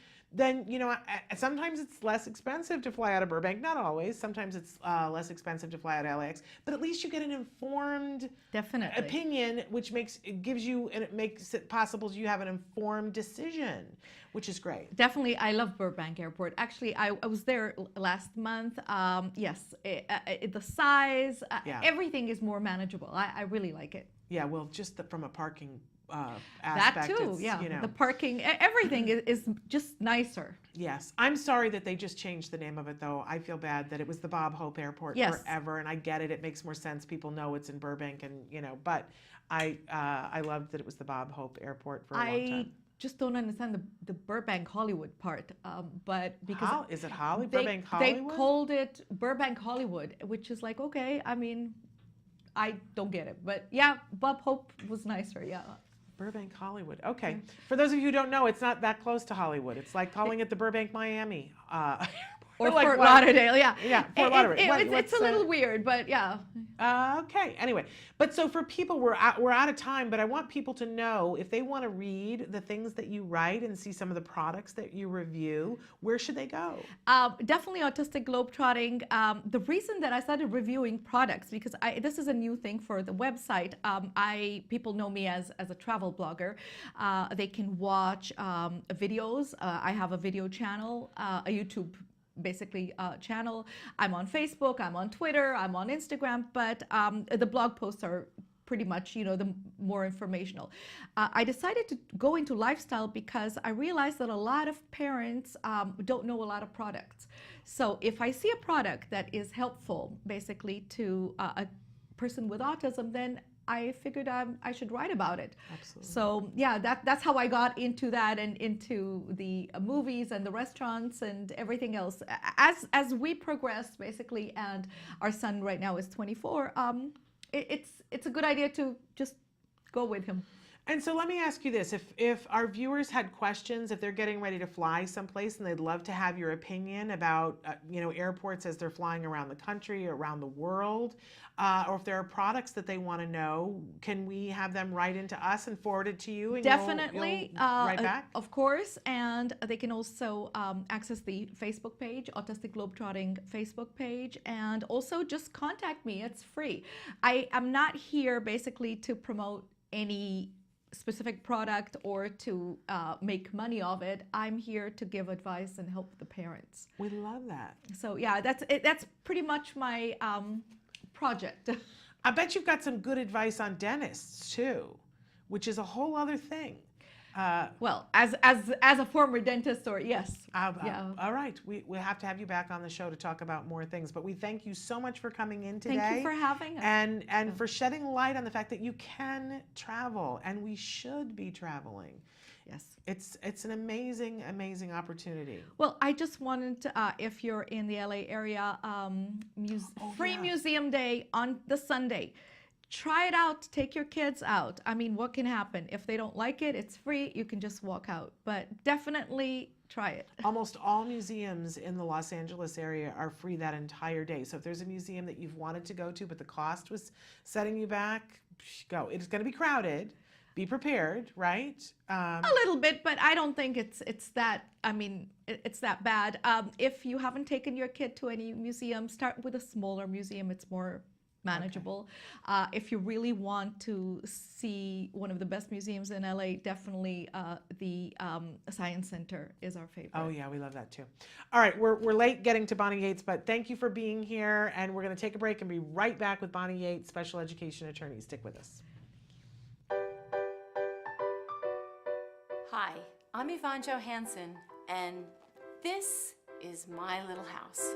sometimes it's less expensive to fly out of Burbank. Not always. Sometimes it's less expensive to fly out of LAX. But at least you get an informed opinion, which makes it possible you have an informed decision, which is great. Definitely. I love Burbank Airport. Actually, I was there last month. Yes, the size, everything is more manageable. I really like it. Yeah, well, just from a parking that aspect. too, the parking, everything is just nicer. Yes, I'm sorry that they just changed the name of it, though. I feel bad that it was the Bob Hope Airport forever, and I get it. It makes more sense. People know it's in Burbank, and but I loved that it was the Bob Hope Airport for a long time. Just don't understand the Burbank Hollywood part, but because is it Burbank Hollywood? They called it Burbank Hollywood, which is like, okay, I mean, I don't get it, but yeah, Bob Hope was nicer, Burbank Hollywood. Okay. For those of you who don't know, it's not that close to Hollywood. It's like calling it the Burbank Miami. Or like Fort Lauderdale, Yeah, Fort Lauderdale. It's a little weird, but yeah. Okay. Anyway, but so for people, we're out of time, but I want people to know, if they want to read the things that you write and see some of the products that you review, where should they go? Definitely Autistic Globetrotting. The reason that I started reviewing products, because this is a new thing for the website. People know me as a travel blogger. They can watch videos. I have a video channel, a YouTube basically channel. I'm on Facebook, I'm on Twitter, I'm on Instagram, but the blog posts are pretty much, the more informational. I decided to go into lifestyle because I realized that a lot of parents don't know a lot of products. So if I see a product that is helpful basically to a person with autism, then I figured I should write about it. Absolutely. So yeah, that's how I got into that and into the movies and the restaurants and everything else. As we progress basically, and our son right now is 24, it's a good idea to just go with him. And so let me ask you this, if our viewers had questions, if they're getting ready to fly someplace and they'd love to have your opinion about airports as they're flying around the country, around the world, or if there are products that they want to know, can we have them write into us and forward it to you? And Definitely, you'll write back? of course, and they can also access the Facebook page, Autistic Globetrotting Facebook page, and also just contact me. It's free. I am not here basically to promote any specific product or to make money of it. I'm here to give advice and help the parents. We love that. So yeah, that's pretty much my project. I bet you've got some good advice on dentists too, which is a whole other thing. Well, as a former dentist, or yes. Yeah. All right, we'll have to have you back on the show to talk about more things. But we thank you so much for coming in today. Thank you for having us. And for shedding light on the fact that you can travel, and we should be traveling. Yes. It's an amazing, amazing opportunity. Well, I just wanted to, if you're in the LA area, free museum day on the Sunday. Try it out. Take your kids out. I mean, what can happen? If they don't like it, it's free. You can just walk out. But definitely try it. Almost all museums in the Los Angeles area are free that entire day. So if there's a museum that you've wanted to go to, but the cost was setting you back, go. It's going to be crowded. Be prepared, right? A little bit, but I don't think it's that. I mean, it's that bad. If you haven't taken your kid to any museum, start with a smaller museum. It's more manageable. Okay. If you really want to see one of the best museums in LA, definitely the Science Center is our favorite. Oh yeah, we love that too. All right, we're late getting to Bonnie Yates, but thank you for being here, and we're going to take a break and be right back with Bonnie Yates, special education attorney. Stick with us. Hi, I'm Yvonne Johansson, and this is My Little House.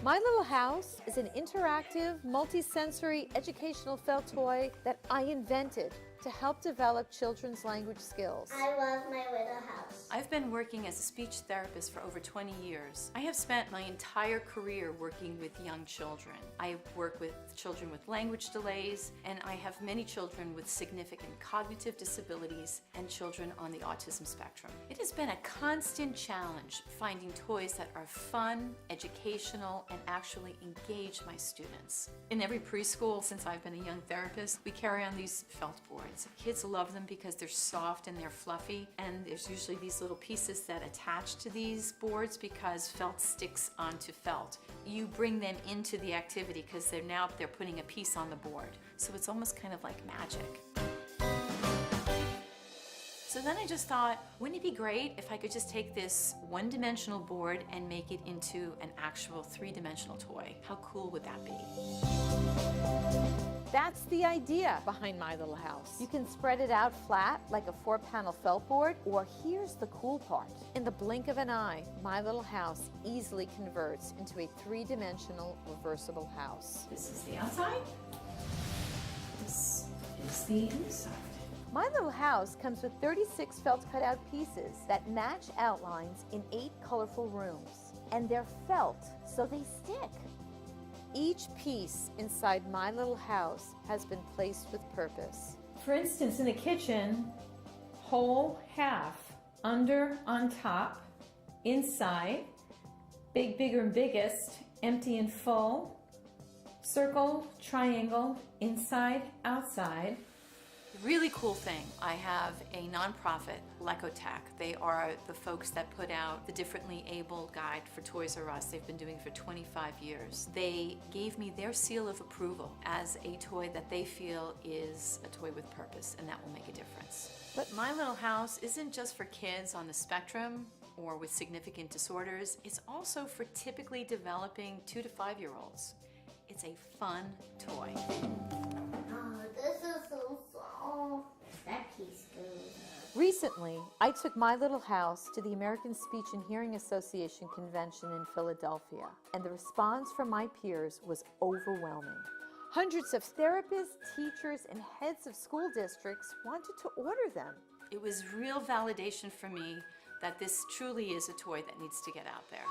My Little House is an interactive, multi-sensory educational felt toy that I invented to help develop children's language skills. I love My Little House. I've been working as a speech therapist for over 20 years. I have spent my entire career working with young children. I work with children with language delays, and I have many children with significant cognitive disabilities and children on the autism spectrum. It has been a constant challenge finding toys that are fun, educational, and actually engage my students. In every preschool, since I've been a young therapist, we carry on these felt boards. Kids love them because they're soft and they're fluffy, and there's usually these little pieces that attach to these boards because felt sticks onto felt. You bring them into the activity because they're putting a piece on the board. So it's almost kind of like magic. So then I just thought, wouldn't it be great if I could just take this one-dimensional board and make it into an actual three-dimensional toy? How cool would that be? That's the idea behind My Little House. You can spread it out flat like a 4-panel felt board, or here's the cool part. In the blink of an eye, My Little House easily converts into a 3-dimensional reversible house. This is the outside. This is the inside. My Little House comes with 36 felt cutout pieces that match outlines in 8 colorful rooms. And they're felt, so they stick. Each piece inside My Little House has been placed with purpose. For instance, in the kitchen, whole, half, under, on top, inside, big, bigger and biggest, empty and full, circle, triangle, inside, outside. Really cool thing, I have a nonprofit, Lecotech. They are the folks that put out the Differently Abled Guide for Toys R Us. They've been doing it for 25 years. They gave me their seal of approval as a toy that they feel is a toy with purpose, and that will make a difference. But My Little House isn't just for kids on the spectrum or with significant disorders. It's also for typically developing 2 to 5-year-olds. It's a fun toy. Oh, this is so soft. That piece goes. Recently, I took my little house to the American Speech and Hearing Association convention in Philadelphia, and the response from my peers was overwhelming. Hundreds of therapists, teachers, and heads of school districts wanted to order them. It was real validation for me that this truly is a toy that needs to get out there.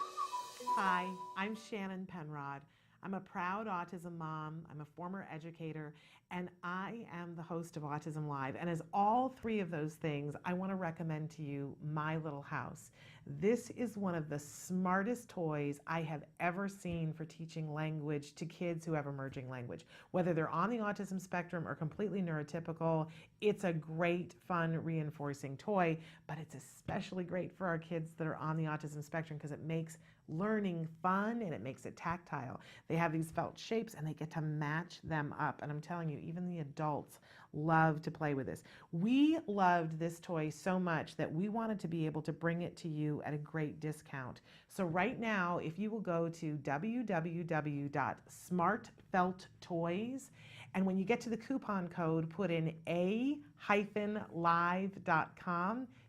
Hi, I'm Shannon Penrod. I'm a proud autism mom, I'm a former educator, and I am the host of Autism Live. And as all three of those things, I want to recommend to you My Little House. This is one of the smartest toys I have ever seen for teaching language to kids who have emerging language. Whether they're on the autism spectrum or completely neurotypical, it's a great, fun, reinforcing toy, but it's especially great for our kids that are on the autism spectrum because it makes learning fun and it makes it tactile. They have these felt shapes and they get to match them up. And I'm telling you, even the adults love to play with this. We loved this toy so much that we wanted to be able to bring it to you at a great discount. So right now, if you will go to www.smartfelttoys, and when you get to the coupon code, put in a-live.com,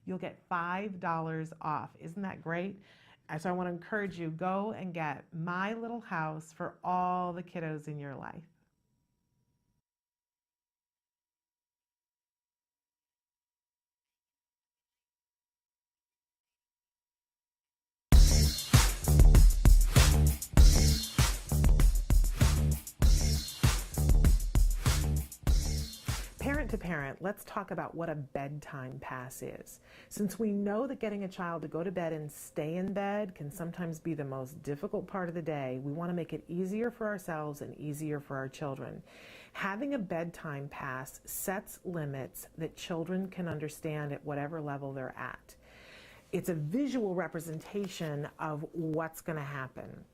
you'll get $5 off. Isn't that great? So I want to encourage you, go and get My Little House for all the kiddos in your life. Parent to parent, let's talk about what a bedtime pass is. Since we know that getting a child to go to bed and stay in bed can sometimes be the most difficult part of the day, we want to make it easier for ourselves and easier for our children. Having a bedtime pass sets limits that children can understand at whatever level they're at. It's a visual representation of what's going to happen.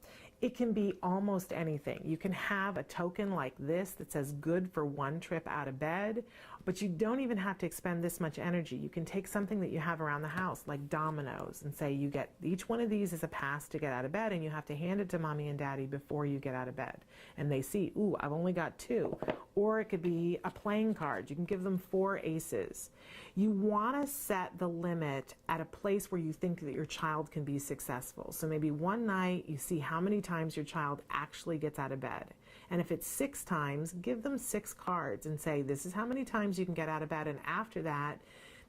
It can be almost anything. You can have a token like this that says good for one trip out of bed, but you don't even have to expend this much energy. You can take something that you have around the house, like dominoes, and say you get each one of these is a pass to get out of bed, and you have to hand it to mommy and daddy before you get out of bed. And they see, ooh, I've only got 2. Or it could be a playing card. You can give them 4 aces. You want to set the limit at a place where you think that your child can be successful. So maybe one night you see how many times your child actually gets out of bed. And if it's 6 times, give them 6 cards and say, this is how many times you can get out of bed. And after that,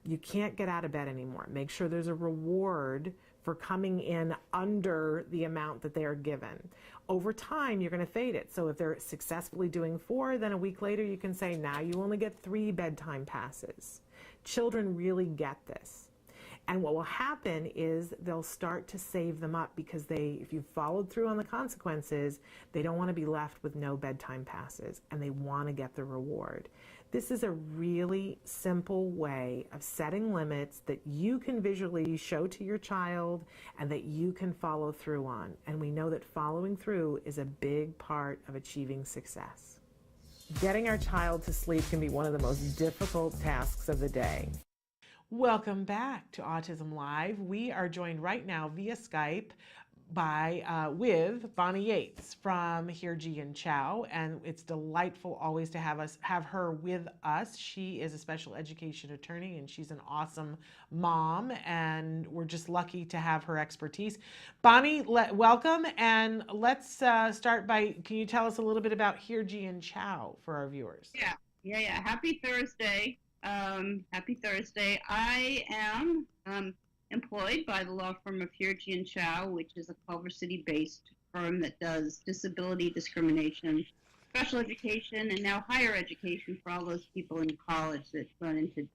you can't get out of bed anymore. Make sure there's a reward for coming in under the amount that they are given. Over time, you're going to fade it. So if they're successfully doing 4, then a week later you can say, now you only get 3 bedtime passes. Children really get this. And what will happen is they'll start to save them up because if you've followed through on the consequences, they don't want to be left with no bedtime passes and they want to get the reward. This is a really simple way of setting limits that you can visually show to your child and that you can follow through on. And we know that following through is a big part of achieving success. Getting our child to sleep can be one of the most difficult tasks of the day. Welcome back to Autism Live. We are joined right now via Skype with Bonnie Yates from Here Ji and Chow, and it's delightful always to have her with us. She is a special education attorney and she's an awesome mom, and we're just lucky to have her expertise. Bonnie, welcome, and let's start by, can you tell us a little bit about Here Ji and Chow for our viewers? Yeah. Happy Thursday. Happy Thursday. I am employed by the law firm of Here Ji and Chow, which is a Culver City-based firm that does disability discrimination, special education, and now higher education for all those people in college that run into,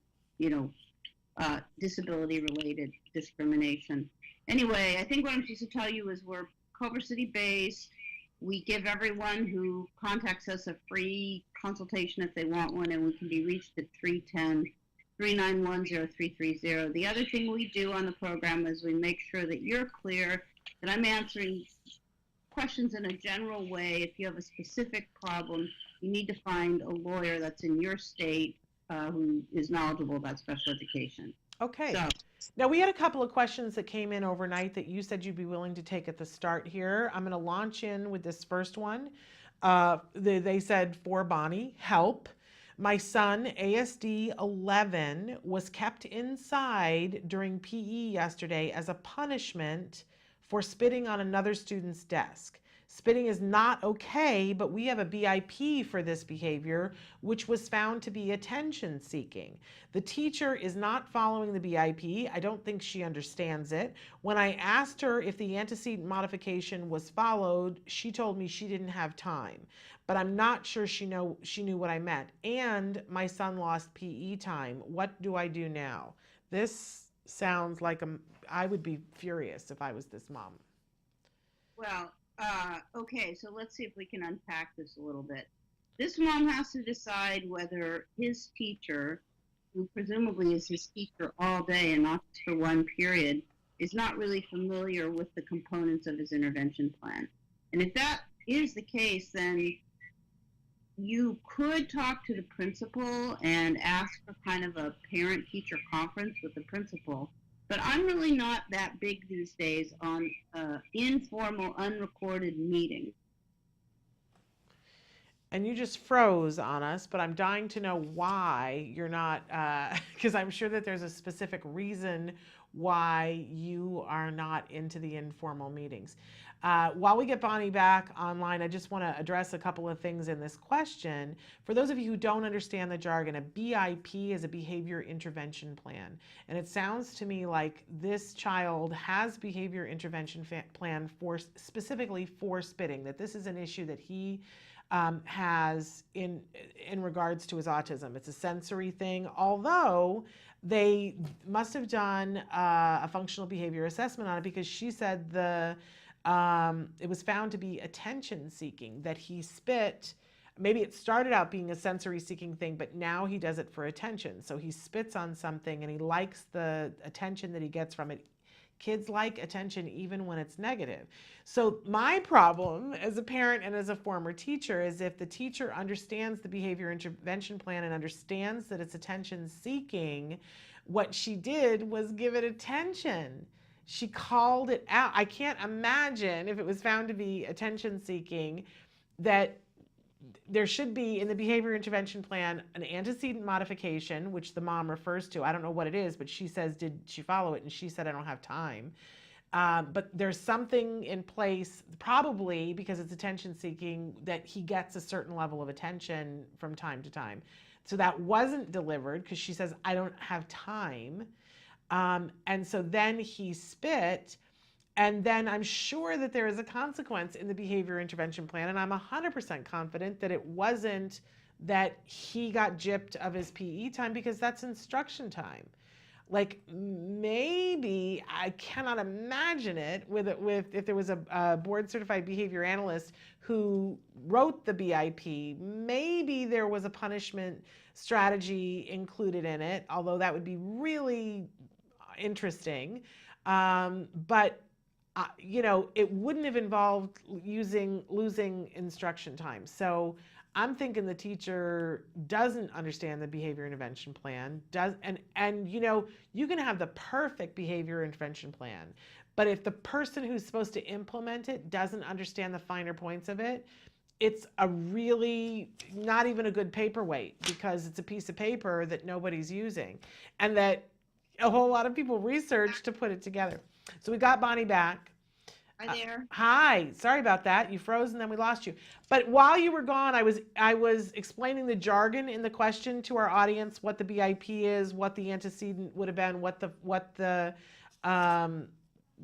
disability-related discrimination. Anyway, I think what I'm supposed to tell you is we're Culver City-based. We give everyone who contacts us a free consultation if they want one, and we can be reached at 310-391-0330. The other thing we do on the program is we make sure that you're clear, that I'm answering questions in a general way. If you have a specific problem, you need to find a lawyer that's in your state who is knowledgeable about special education. Okay. So, now, we had a couple of questions that came in overnight that you said you'd be willing to take at the start here. I'm going to launch in with this first one. They said for Bonnie, help. My son, ASD 11, was kept inside during PE yesterday as a punishment for spitting on another student's desk. Spitting is not okay, but we have a BIP for this behavior, which was found to be attention seeking. The teacher is not following the BIP. I don't think she understands it. When I asked her if the antecedent modification was followed, she told me she didn't have time. But I'm not sure she knew what I meant. And my son lost PE time. What do I do now? This sounds like I would be furious if I was this mom. Well, okay, so let's see if we can unpack this a little bit. This mom has to decide whether his teacher, who presumably is his teacher all day and not just for one period, is not really familiar with the components of his intervention plan. And if that is the case, then you could talk to the principal and ask for kind of a parent-teacher conference with the principal. But I'm really not that big these days on informal, unrecorded meetings. And you just froze on us, but I'm dying to know why you're not, because I'm sure that there's a specific reason why you are not into the informal meetings. While we get Bonnie back online, I just want to address a couple of things in this question. For those of you who don't understand the jargon, a BIP is a behavior intervention plan. And it sounds to me like this child has behavior intervention plan specifically for spitting, that this is an issue that he has in regards to his autism. It's a sensory thing, although they must have done a functional behavior assessment on it, because she said it was found to be attention seeking, that he spit. Maybe it started out being a sensory seeking thing, but now he does it for attention. So he spits on something and he likes the attention that he gets from it. Kids like attention even when it's negative. So my problem as a parent and as a former teacher is if the teacher understands the behavior intervention plan and understands that it's attention seeking, what she did was give it attention. She called it out. I can't imagine, if it was found to be attention seeking, that there should be in the behavior intervention plan an antecedent modification, which the mom refers to. I don't know what it is, but she says, did she follow it? And she said, I don't have time. But there's something in place, probably because it's attention seeking, that he gets a certain level of attention from time to time. So that wasn't delivered because she says, I don't have time. And so then he spit. And then I'm sure that there is a consequence in the behavior intervention plan. And I'm 100% confident that it wasn't that he got gypped of his PE time, because that's instruction time. Like, maybe, I cannot imagine it with if there was a board certified behavior analyst who wrote the BIP, maybe there was a punishment strategy included in it, although that would be really interesting. But it wouldn't have involved losing instruction time. So I'm thinking the teacher doesn't understand the behavior intervention plan, and you can have the perfect behavior intervention plan, but if the person who's supposed to implement it doesn't understand the finer points of it, it's a really not even a good paperweight, because it's a piece of paper that nobody's using and that a whole lot of people researched to put it together. So we got Bonnie back. Hi there. Hi, sorry about that. You froze and then we lost you. But while you were gone, I was explaining the jargon in the question to our audience, what the BIP is, what the antecedent would have been, what the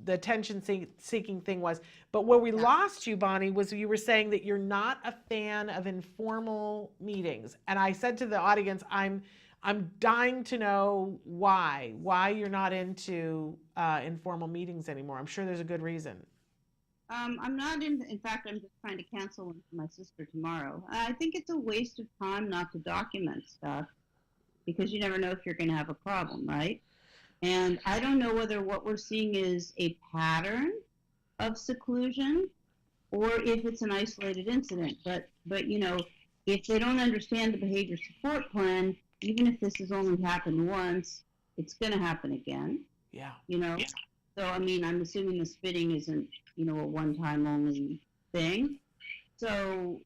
attention-seeking thing was. But where we lost you, Bonnie, was you were saying that you're not a fan of informal meetings. And I said to the audience, I'm dying to know why you're not into informal meetings anymore. I'm sure there's a good reason. I'm not in fact, I'm just trying to cancel one for my sister tomorrow. I think it's a waste of time not to document stuff, because you never know if you're going to have a problem, right? And I don't know whether what we're seeing is a pattern of seclusion or if it's an isolated incident. But if they don't understand the behavior support plan, even if this has only happened once, it's going to happen again. Yeah. Yeah. So, I'm assuming the spitting isn't, a one-time only thing. So,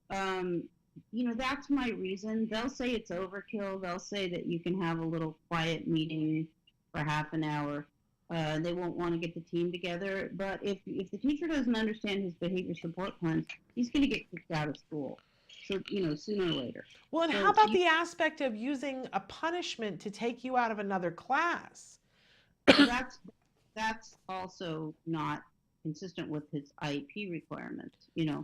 that's my reason. They'll say it's overkill. They'll say that you can have a little quiet meeting for half an hour. They won't want to get the team together. But if the teacher doesn't understand his behavior support plans, he's going to get kicked out of school. So, sooner or later. Well, and So how about the aspect of using a punishment to take you out of another class? That's also not consistent with his IEP requirements. I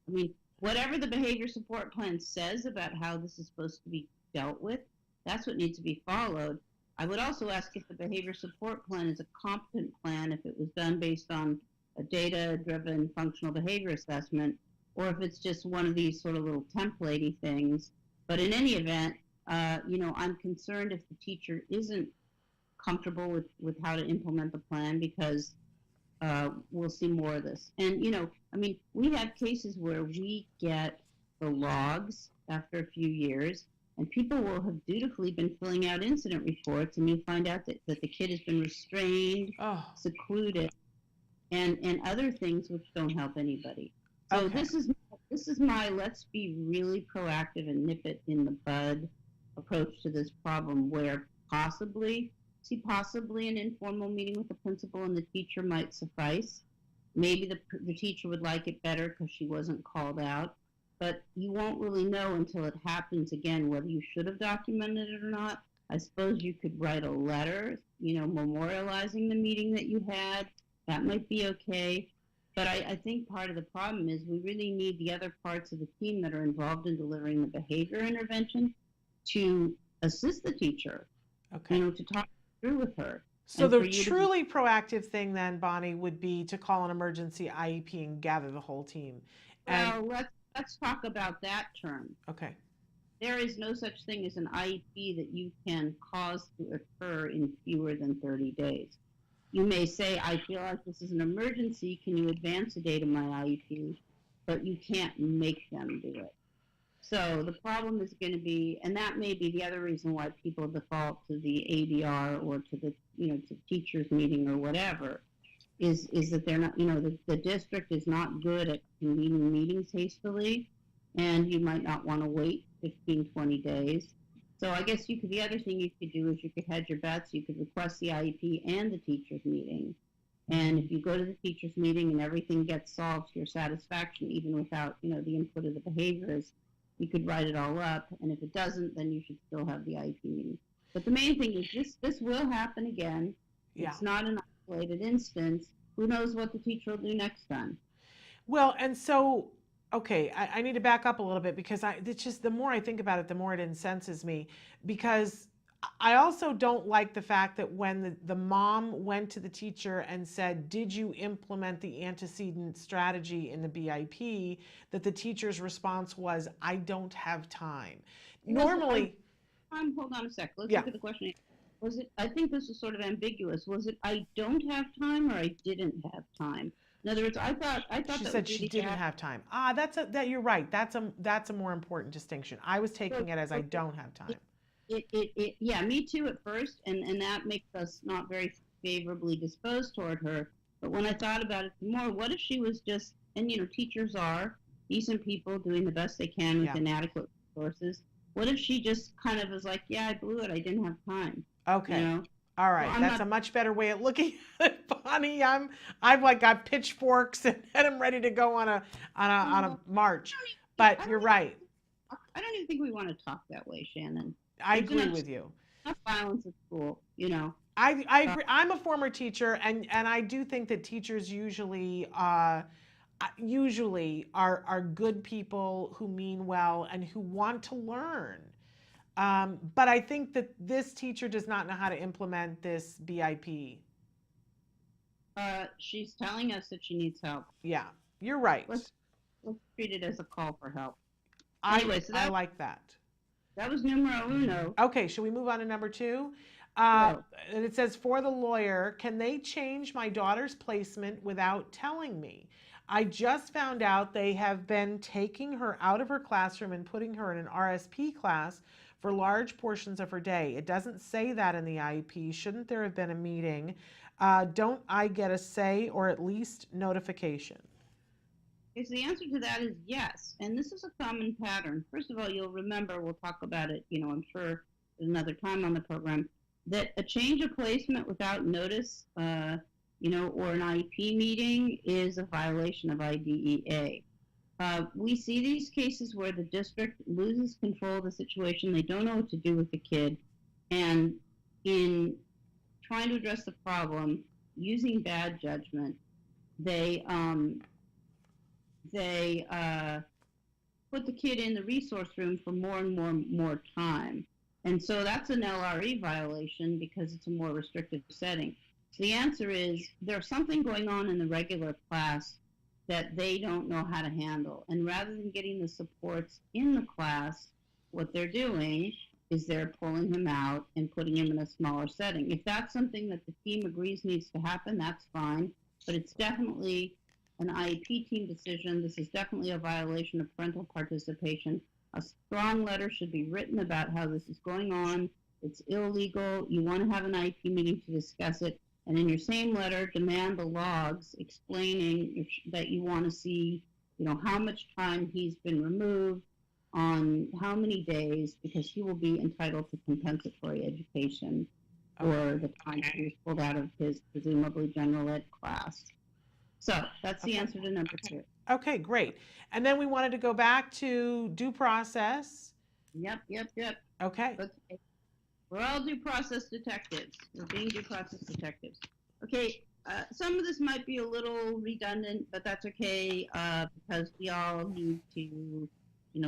mean, whatever the behavior support plan says about how this is supposed to be dealt with, that's what needs to be followed. I would also ask if the behavior support plan is a competent plan, if it was done based on a data-driven functional behavior assessment, or if it's just one of these sort of little template-y things. But in any event, I'm concerned if the teacher isn't comfortable with how to implement the plan, because we'll see more of this. And, we have cases where we get the logs after a few years, and people will have dutifully been filling out incident reports, and you find out that the kid has been restrained, secluded, and other things which don't help anybody. So Okay. This is my let's be really proactive and nip it in the bud approach to this problem, where possibly an informal meeting with the principal and the teacher might suffice. Maybe the teacher would like it better because she wasn't called out, but you won't really know until it happens again whether you should have documented it or not. I suppose you could write a letter, memorializing the meeting that you had. That might be okay. But I think part of the problem is we really need the other parts of the team that are involved in delivering the behavior intervention to assist the teacher, Okay. to talk through with her. So And the for you to truly proactive thing then, Bonnie, would be to call an emergency IEP and gather the whole team. And well, let's talk about that term. okay. There is no such thing as an IEP that you can cause to occur in fewer than 30 days. You may say, I feel like this is an emergency. Can you advance a date of my IEP? But you can't make them do it. So the problem is going to be, and that may be the other reason why people default to the ADR or to the, to teachers meeting or whatever, is that they're not, the district is not good at convening meetings hastily, and you might not want to wait 15, 20 days. So I guess the other thing you could do is you could hedge your bets. You could request the IEP and the teachers meeting. And if you go to the teachers meeting and everything gets solved to your satisfaction, even without, the input of the behaviorists, you could write it all up. And if it doesn't, then you should still have the IEP meeting. But the main thing is this will happen again. Yeah. It's not an isolated instance. Who knows what the teacher will do next time? Well, and so, okay, I need to back up a little bit, because it's just, the more I think about it, the more it incenses me, because I also don't like the fact that when the mom went to the teacher and said, did you implement the antecedent strategy in the BIP, that the teacher's response was, I don't have time. Normally, hold on a sec. Let's Yeah. look at the question. Was it, I think this is sort of ambiguous. Was it I don't have time or I didn't have time? In other words, I thought she that said was she really didn't have time. That you're right. That's a more important distinction. I was taking it as I don't have time. Yeah, me too at first, and that makes us not very favorably disposed toward her. But when I thought about it more, what if she was just, and teachers are decent people doing the best they can with Yeah. inadequate resources. What if she just kind of was like, yeah, I blew it, I didn't have time. Okay. All right. Well, That's a much better way of looking at it, Bonnie. I've like got pitchforks and I'm ready to go on a march. But you're right. I don't even think we want to talk that way, Shannon. I There's agree enough- with you. Enough violence at school, I agree. I'm a former teacher, and I do think that teachers usually are good people who mean well and who want to learn. But I think that this teacher does not know how to implement this BIP. She's telling us that she needs help. Yeah, you're right. Let's treat it as a call for help. I Anyway, so I like that. That was numero uno. Okay, should we move on to number 2? No. And it says, for the lawyer, can they change my daughter's placement without telling me? I just found out they have been taking her out of her classroom and putting her in an RSP class for large portions of her day. It doesn't say that in the IEP. Shouldn't there have been a meeting? Don't I get a say or at least notification? Okay, so the answer to that is yes, and this is a common pattern. First of all, you'll remember, we'll talk about it, I'm sure another time on the program, that a change of placement without notice, or an IEP meeting is a violation of IDEA. We see these cases where the district loses control of the situation. They don't know what to do with the kid. And in trying to address the problem, using bad judgment, they put the kid in the resource room for more and more time. And so that's an LRE violation because it's a more restrictive setting. So the answer is there's something going on in the regular class that they don't know how to handle. And rather than getting the supports in the class, what they're doing is they're pulling him out and putting him in a smaller setting. If that's something that the team agrees needs to happen, that's fine. But it's definitely an IEP team decision. This is definitely a violation of parental participation. A strong letter should be written about how this is going on. It's illegal. You want to have an IEP meeting to discuss it. And in your same letter, demand the logs explaining that you want to see, how much time he's been removed, on how many days, because he will be entitled to compensatory education for the time he was pulled out of his presumably general ed class. So that's the answer to number 2. Okay, great. And then we wanted to go back to due process. Yep. Okay. We're all due process detectives. We're being due process detectives. Okay, some of this might be a little redundant, but that's okay because we all need to,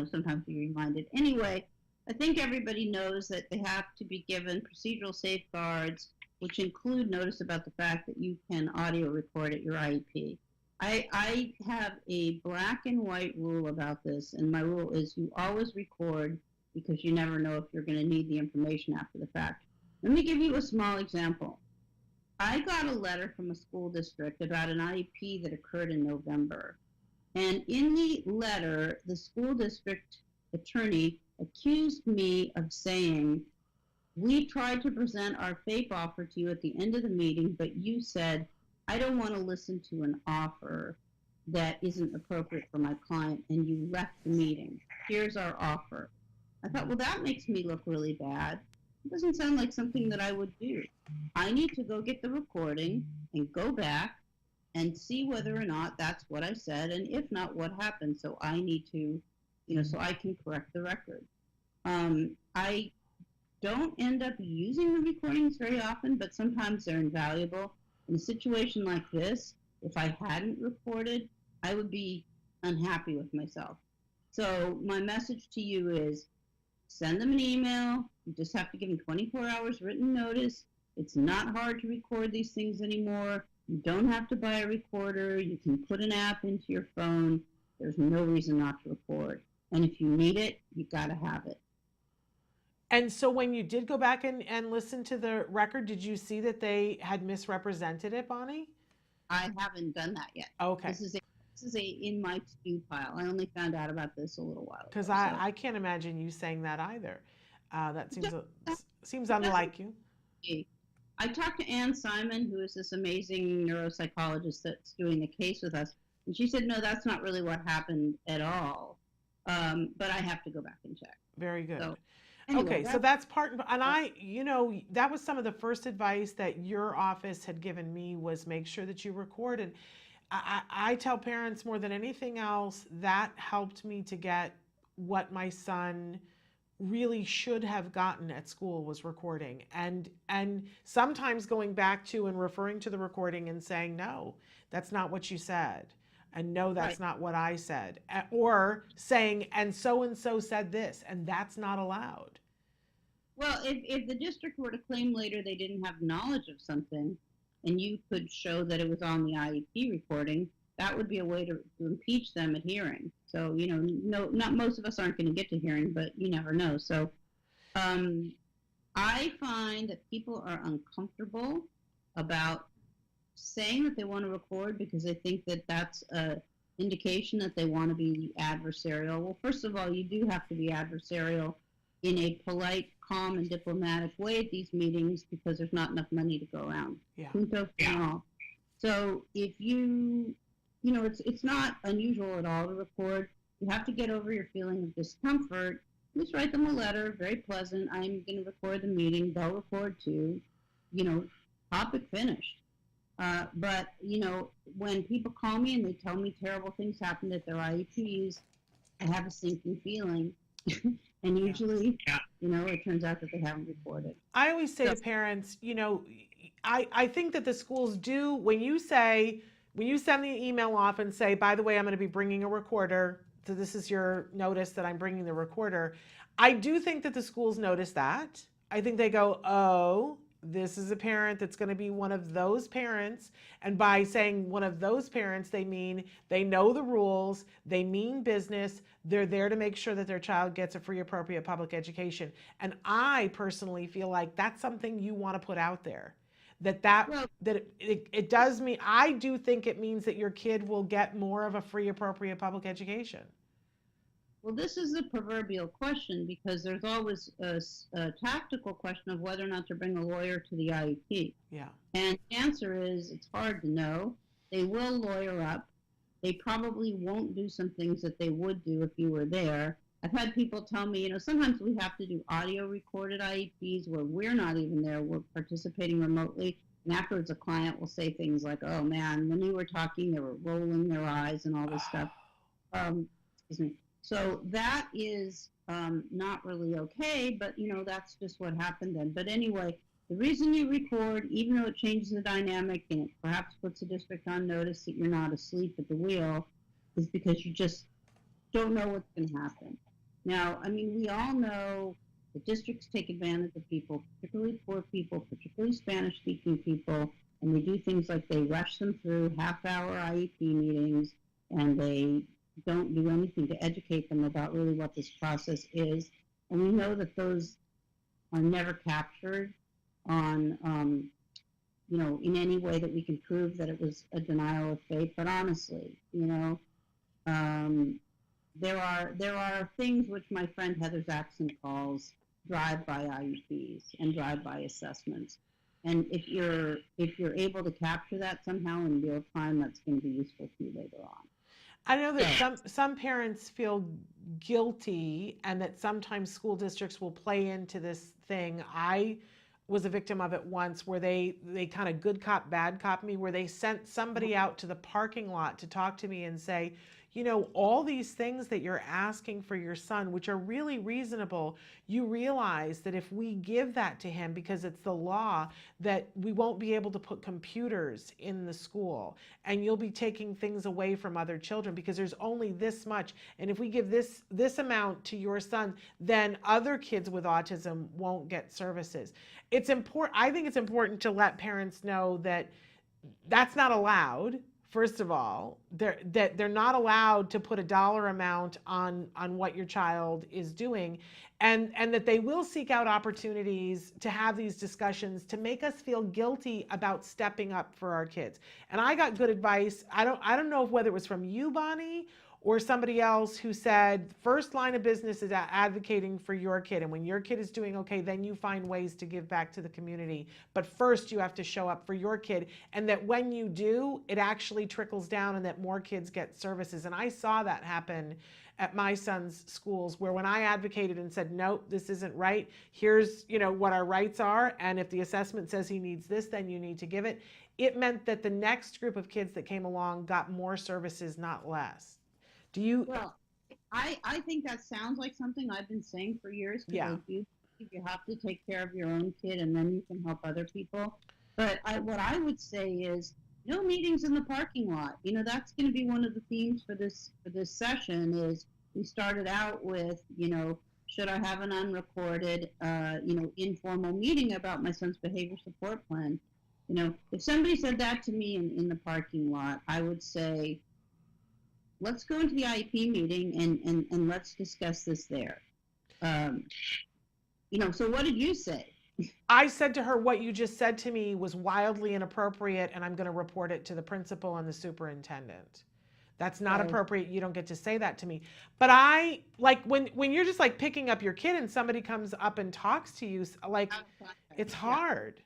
sometimes be reminded. Anyway, I think everybody knows that they have to be given procedural safeguards, which include notice about the fact that you can audio record at your IEP. I have a black and white rule about this, and my rule is you always record because you never know if you're going to need the information after the fact. Let me give you a small example. I got a letter from a school district about an IEP that occurred in November. And in the letter, the school district attorney accused me of saying, we tried to present our FAPE offer to you at the end of the meeting, but you said, I don't want to listen to an offer that isn't appropriate for my client, and you left the meeting. Here's our offer. I thought, well, that makes me look really bad. It doesn't sound like something that I would do. I need to go get the recording and go back and see whether or not that's what I said, and if not, what happened. So I need to, so I can correct the record. I don't end up using the recordings very often, but sometimes they're invaluable. In a situation like this, if I hadn't recorded, I would be unhappy with myself. So my message to you is send them an email. You just have to give them 24 hours written notice. It's not hard to record these things anymore. You don't have to buy a recorder. You can put an app into your phone. There's no reason not to record. And if you need it, you got to have it. And so when you did go back and listen to the record, did you see that they had misrepresented it, Bonnie? I haven't done that yet. Okay. This is a in my to-do pile. I only found out about this a little while ago. Because I can't imagine you saying that either. That seems unlike you. I talked to Ann Simon, who is this amazing neuropsychologist that's doing the case with us, and she said, no, that's not really what happened at all. But I have to go back and check. Very good. So, anyway, okay, so that's part, and that was some of the first advice that your office had given me was make sure that you record. And I tell parents more than anything else, that helped me to get what my son really should have gotten at school was recording. And sometimes going back to and referring to the recording and saying, no, that's not what you said. And no, that's not what I said. Or saying, and so said this, and that's not allowed. Well, if the district were to claim later they didn't have knowledge of something, and you could show that it was on the IEP recording, that would be a way to impeach them at hearing. So, no, not most of us aren't going to get to hearing, but you never know. So I find that people are uncomfortable about saying that they want to record because they think that that's an indication that they want to be adversarial. Well, first of all, you do have to be adversarial in a polite, calm, and diplomatic way at these meetings because there's not enough money to go around. Yeah. So if you it's not unusual at all to record. You have to get over your feeling of discomfort. Just write them a letter, very pleasant. I'm going to record the meeting. They'll record too. Topic finished. But when people call me and they tell me terrible things happened at their IEPs, I have a sinking feeling. And usually, it turns out that they haven't reported. I always say to parents, I think that the schools do, when you send the email off and say, by the way, I'm going to be bringing a recorder, so this is your notice that I'm bringing the recorder, I do think that the schools notice that. I think they go, oh, this is a parent that's going to be one of those parents. And by saying one of those parents, they mean they know the rules, they mean business, they're there to make sure that their child gets a free, appropriate public education. And I personally feel like that's something you want to put out there. It does mean, I do think it means that your kid will get more of a free, appropriate public education. Well, this is a proverbial question because there's always a tactical question of whether or not to bring a lawyer to the IEP. Yeah. And the answer is it's hard to know. They will lawyer up. They probably won't do some things that they would do if you were there. I've had people tell me, sometimes we have to do audio recorded IEPs where we're not even there. We're participating remotely. And afterwards, a client will say things like, oh, man, when you were talking, they were rolling their eyes and all this stuff. Excuse me. So that is not really okay, but, that's just what happened then. But anyway, the reason you record, even though it changes the dynamic and it perhaps puts the district on notice that you're not asleep at the wheel, is because you just don't know what's going to happen. Now, we all know that districts take advantage of people, particularly poor people, particularly Spanish-speaking people, and they do things like they rush them through half-hour IEP meetings, and they don't do anything to educate them about really what this process is. And we know that those are never captured on, in any way that we can prove that it was a denial of faith. But honestly, there are things which my friend Heather Jackson calls drive-by IEPs and drive-by assessments. And if you're able to capture that somehow in real time, that's going to be useful to you later on. I know that some parents feel guilty and that sometimes school districts will play into this thing. I was a victim of it once where they kind of good cop, bad cop me, where they sent somebody out to the parking lot to talk to me and say, all these things that you're asking for your son, which are really reasonable, you realize that if we give that to him, because it's the law, that we won't be able to put computers in the school, and you'll be taking things away from other children because there's only this much. And if we give this amount to your son, then other kids with autism won't get services. It's important. I think it's important to let parents know that that's not allowed. First of all, that they're not allowed to put a dollar amount on what your child is doing, and that they will seek out opportunities to have these discussions to make us feel guilty about stepping up for our kids. And I got good advice. I don't know whether it was from you, Bonnie, or somebody else who said, first line of business is advocating for your kid. And when your kid is doing okay, then you find ways to give back to the community. But first you have to show up for your kid. And that when you do, it actually trickles down and that more kids get services. And I saw that happen at my son's schools, where when I advocated and said, nope, this isn't right. Here's, what our rights are. And if the assessment says he needs this, then you need to give it. It meant that the next group of kids that came along got more services, not less. Do you? Well, I think that sounds like something I've been saying for years. Yeah. You have to take care of your own kid, and then you can help other people. But what I would say is no meetings in the parking lot. That's going to be one of the themes for this session. Is we started out with should I have an unrecorded informal meeting about my son's behavior support plan? If somebody said that to me in the parking lot, I would say, let's go into the IEP meeting and let's discuss this there. So what did you say? I said to her, what you just said to me was wildly inappropriate, and I'm going to report it to the principal and the superintendent. That's not appropriate. You don't get to say that to me. But I, like, when you're just like picking up your kid and somebody comes up and talks to you, like, it's hard.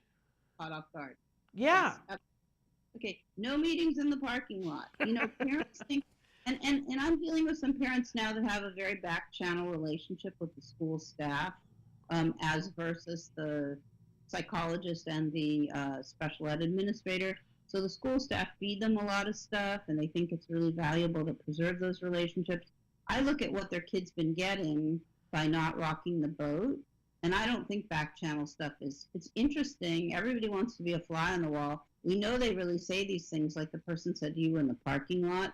Caught off guard. Yeah. Yes. Okay, no meetings in the parking lot. Parents think, and I'm dealing with some parents now that have a very back channel relationship with the school staff, as versus the psychologist and the special ed administrator. So the school staff feed them a lot of stuff, and they think it's really valuable to preserve those relationships. I look at what their kids been getting by not rocking the boat, and I don't think back channel stuff it's interesting. Everybody wants to be a fly on the wall. We know they really say these things like the person said to you in the parking lot,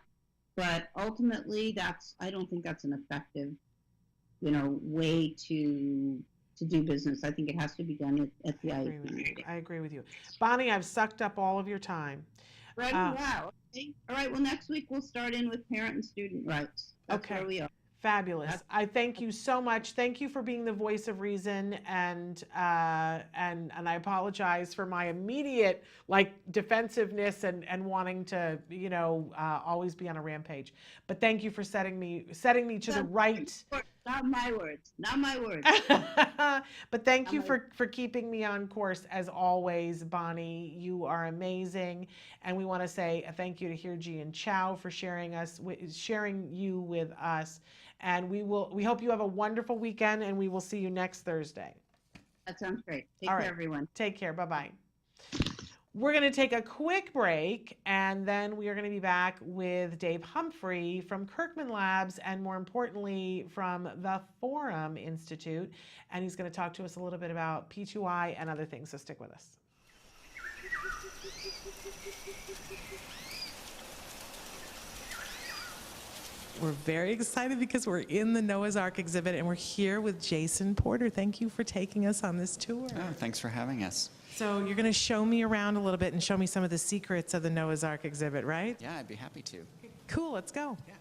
but ultimately I don't think that's an effective, way to do business. I think it has to be done at the IEP meeting. I agree with you. Bonnie, I've sucked up all of your time. Right, wow. Okay. All right, well, next week we'll start in with parent and student rights. That's where we are. Fabulous. I thank you so much. Thank you for being the voice of reason, and I apologize for my immediate defensiveness and wanting to always be on a rampage. But thank you for setting me to the right. Not my words. Not my words. But thank you for keeping me on course as always, Bonnie. You are amazing, and we want to say a thank you to Hirji and Chow for sharing you with us. And we hope you have a wonderful weekend, and we will see you next Thursday. That sounds great. Take care, everyone. Take care. Bye-bye. We're going to take a quick break, and then we are going to be back with Dave Humphrey from Kirkman Labs, and more importantly, from the Forum Institute. And he's going to talk to us a little bit about P2I and other things, so stick with us. We're very excited because we're in the Noah's Ark exhibit, and we're here with Jason Porter. Thank you for taking us on this tour. Oh, thanks for having us. So you're going to show me around a little bit and show me some of the secrets of the Noah's Ark exhibit, right? Yeah, I'd be happy to. Cool, let's go. Yeah.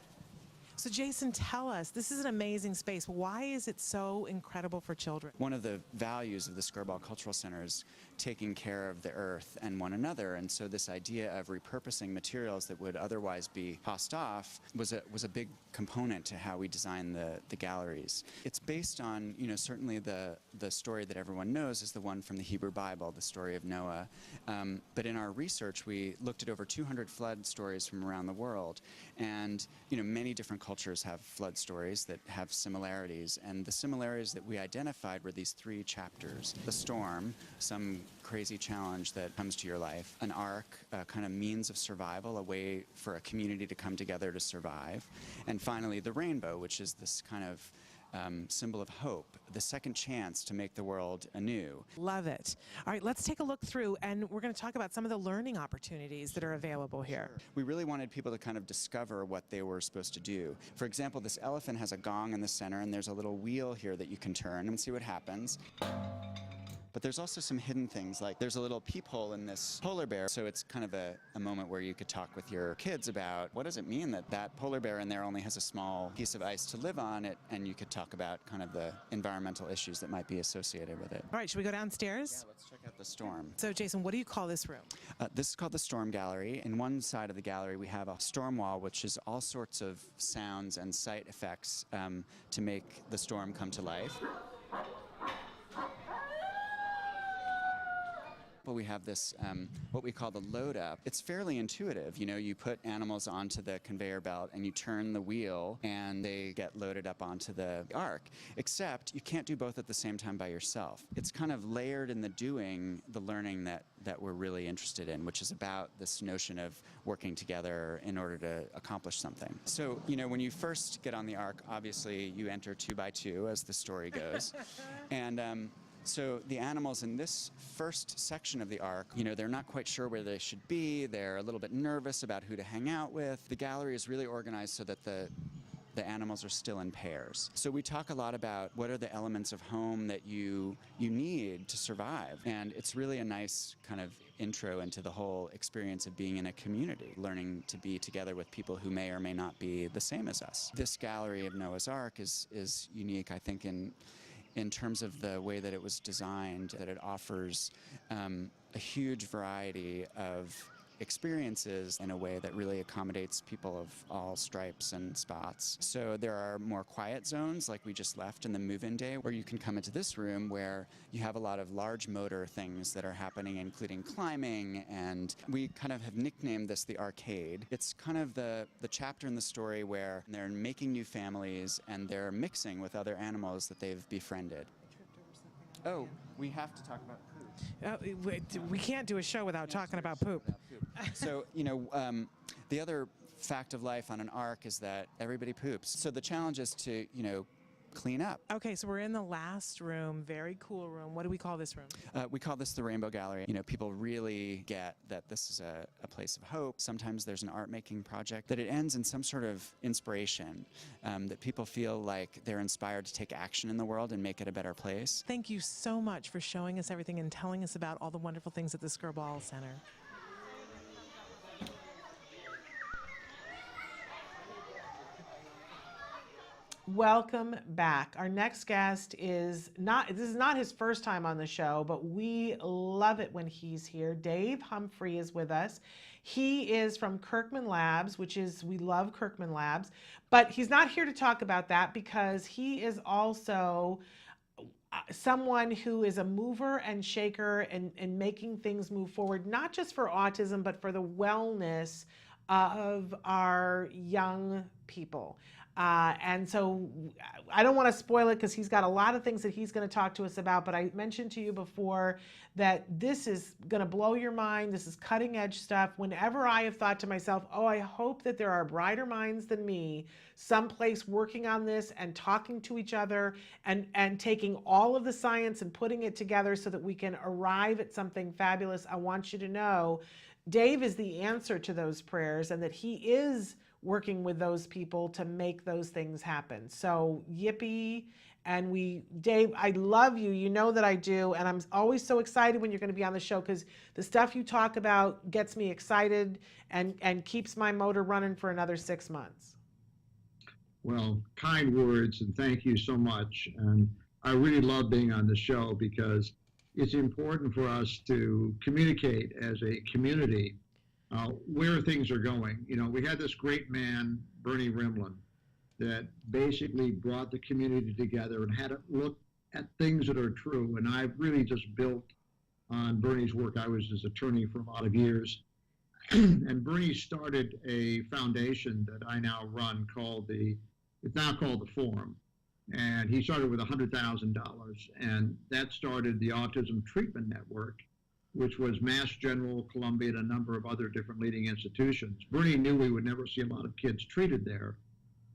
So Jason, tell us, this is an amazing space. Why is it so incredible for children? One of the values of the Skirball Cultural Center is taking care of the earth and one another, and so this idea of repurposing materials that would otherwise be tossed off was a big component to how we design the galleries. It's based on, certainly the story that everyone knows is the one from the Hebrew Bible, the story of Noah. But in our research, we looked at over 200 flood stories from around the world, and many different cultures have flood stories that have similarities, and the similarities that we identified were these three chapters: the storm, some crazy challenge that comes to your life; an ark, a kind of means of survival, a way for a community to come together to survive; and finally the rainbow, which is this kind of symbol of hope, the second chance to make the world anew. Love it. All right, let's take a look through, and we're going to talk about some of the learning opportunities that are available here. We really wanted people to kind of discover what they were supposed to do. For example, this elephant has a gong in the center, and there's a little wheel here that you can turn and see what happens. But there's also some hidden things, like there's a little peephole in this polar bear, so it's kind of a moment where you could talk with your kids about what does it mean that polar bear in there only has a small piece of ice to live on it, and you could talk about kind of the environmental issues that might be associated with it. All right, should we go downstairs? Yeah, let's check out the storm. So Jason, what do you call this room? This is called the Storm Gallery. In one side of the gallery, we have a storm wall, which is all sorts of sounds and sight effects to make the storm come to life. We have this, what we call the load up. It's fairly intuitive. You put animals onto the conveyor belt and you turn the wheel and they get loaded up onto the ark. Except you can't do both at the same time by yourself. It's kind of layered in the doing, the learning that we're really interested in, which is about this notion of working together in order to accomplish something. So, when you first get on the ark, obviously you enter 2 by 2, as the story goes. And so the animals in this first section of the ark, they're not quite sure where they should be. They're a little bit nervous about who to hang out with. The gallery is really organized so that the animals are still in pairs. So we talk a lot about what are the elements of home that you need to survive. And it's really a nice kind of intro into the whole experience of being in a community, learning to be together with people who may or may not be the same as us. This gallery of Noah's Ark is unique, I think, in terms of the way that it was designed, that it offers a huge variety of experiences in a way that really accommodates people of all stripes and spots. So there are more quiet zones, like we just left in the move-in day, where you can come into this room where you have a lot of large motor things that are happening, including climbing, and we kind of have nicknamed this the arcade. It's kind of the chapter in the story where they're making new families and they're mixing with other animals that they've befriended. Oh, we have to talk about poop. We can't do a show without talking about poop. So, the other fact of life on an ark is that everybody poops. So the challenge is to, clean up. Okay, so we're in the last room, very cool room. What do we call this room? We call this the Rainbow Gallery. People really get that this is a place of hope. Sometimes there's an art-making project, that it ends in some sort of inspiration, that people feel like they're inspired to take action in the world and make it a better place. Thank you so much for showing us everything and telling us about all the wonderful things at the Skirball Center. Welcome back. Our next guest this is not his first time on the show, but we love it when he's here. Dave Humphrey is with us. He is from Kirkman Labs, we love Kirkman Labs, but he's not here to talk about that because he is also someone who is a mover and shaker and making things move forward, not just for autism, but for the wellness of our young people. And so I don't want to spoil it because he's got a lot of things that he's going to talk to us about, but I mentioned to you before that this is going to blow your mind. This is cutting edge stuff. Whenever I have thought to myself, oh, I hope that there are brighter minds than me someplace working on this and talking to each other and taking all of the science and putting it together so that we can arrive at something fabulous, I want you to know Dave is the answer to those prayers and that he is working with those people to make those things happen. So yippee. And Dave, I love you. You know that I do. And I'm always so excited when you're going to be on the show because the stuff you talk about gets me excited and keeps my motor running for another 6 months. Well, kind words, and thank you so much. And I really love being on the show because it's important for us to communicate as a community where things are going. We had this great man, Bernie Rimland, that basically brought the community together and had it look at things that are true. And I've really just built on Bernie's work. I was his attorney for a lot of years. And Bernie started a foundation that I now run it's now called the Forum. And he started with $100,000. And that started the Autism Treatment Network, which was Mass General, Columbia, and a number of other different leading institutions. Bernie knew we would never see a lot of kids treated there.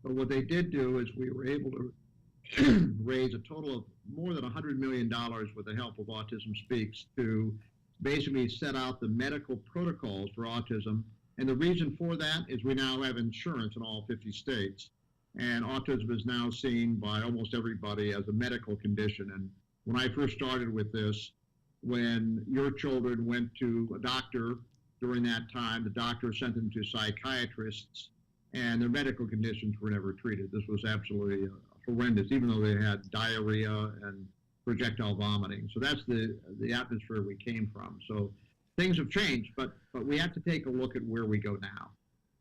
But what they did do is we were able to raise a total of more than $100 million with the help of Autism Speaks to basically set out the medical protocols for autism. And the reason for that is we now have insurance in all 50 states. And autism is now seen by almost everybody as a medical condition. And when I first started with this, when your children went to a doctor during that time, the doctor sent them to psychiatrists, and their medical conditions were never treated. This was absolutely horrendous, even though they had diarrhea and projectile vomiting. So that's the atmosphere we came from. So things have changed, but we have to take a look at where we go now.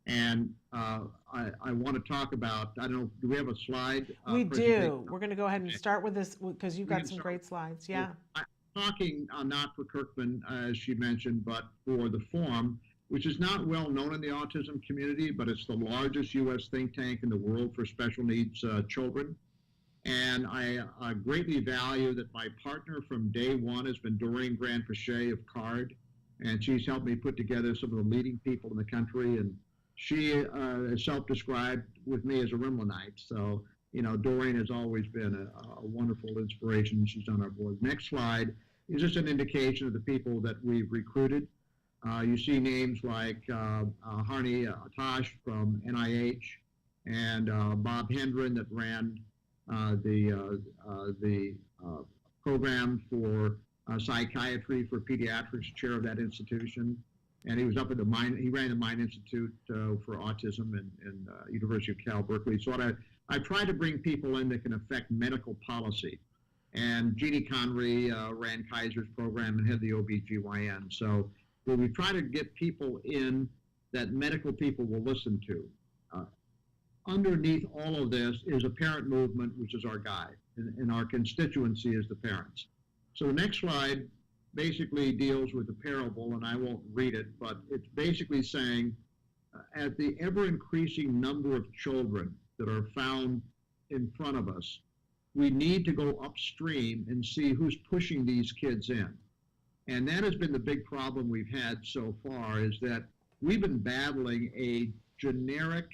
And I want to talk about, I don't know, do we have a slide? We do. We're going to go ahead and start with this because you've got some great slides. Yeah. I'm talking not for Kirkman, as she mentioned, but for the Forum, which is not well known in the autism community, but it's the largest U.S. think tank in the world for special needs children. And I greatly value that my partner from day one has been Doreen Grant-Pichet of CARD, and she's helped me put together some of the leading people in the country. And she is self-described with me as a Rimlandite. So, Doreen has always been a wonderful inspiration. She's on our board. Next slide is just an indication of the people that we've recruited. You see names like Harni Atash from NIH and Bob Hendren that ran the program for psychiatry for pediatrics, chair of that institution. And he was up at he ran the Mind Institute for Autism in University of Cal Berkeley. So I try to bring people in that can affect medical policy. And Jeannie Connery ran Kaiser's program and had the OBGYN. So where we try to get people in that medical people will listen to. Underneath all of this is a parent movement, which is our guide, and our constituency is the parents. So the next slide basically deals with the parable, and I won't read it, but it's basically saying, at the ever-increasing number of children that are found in front of us, we need to go upstream and see who's pushing these kids in. And that has been the big problem we've had so far, is that we've been battling a generic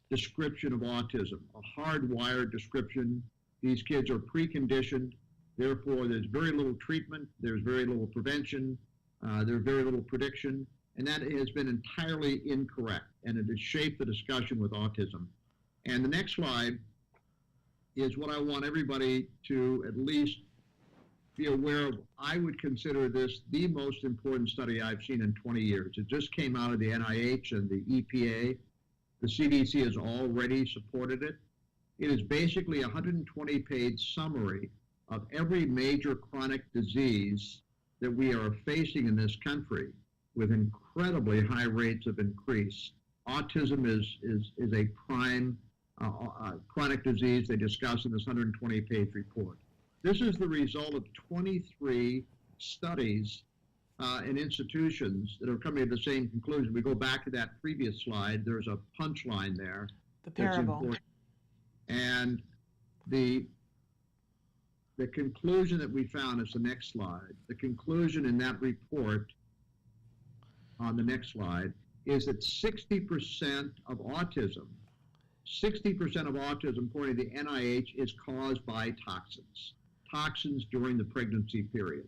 description of autism, a hardwired description. These kids are preconditioned, therefore there's very little treatment, there's very little prevention, there's very little prediction, and that has been entirely incorrect, and it has shaped the discussion with autism. And the next slide is what I want everybody to at least be aware of. I would consider this the most important study I've seen in 20 years. It just came out of the NIH and the EPA. The CDC has already supported it. It is basically a 120-page summary of every major chronic disease that we are facing in this country with incredibly high rates of increase. Autism is a prime chronic disease they discuss in this 120-page report. This is the result of 23 studies and institutions that are coming to the same conclusion. We go back to that previous slide. There's a punchline there. The parable. And the conclusion that we found is the next slide. The conclusion in that report on the next slide is that 60% of autism, according to the NIH, is caused by toxins during the pregnancy period.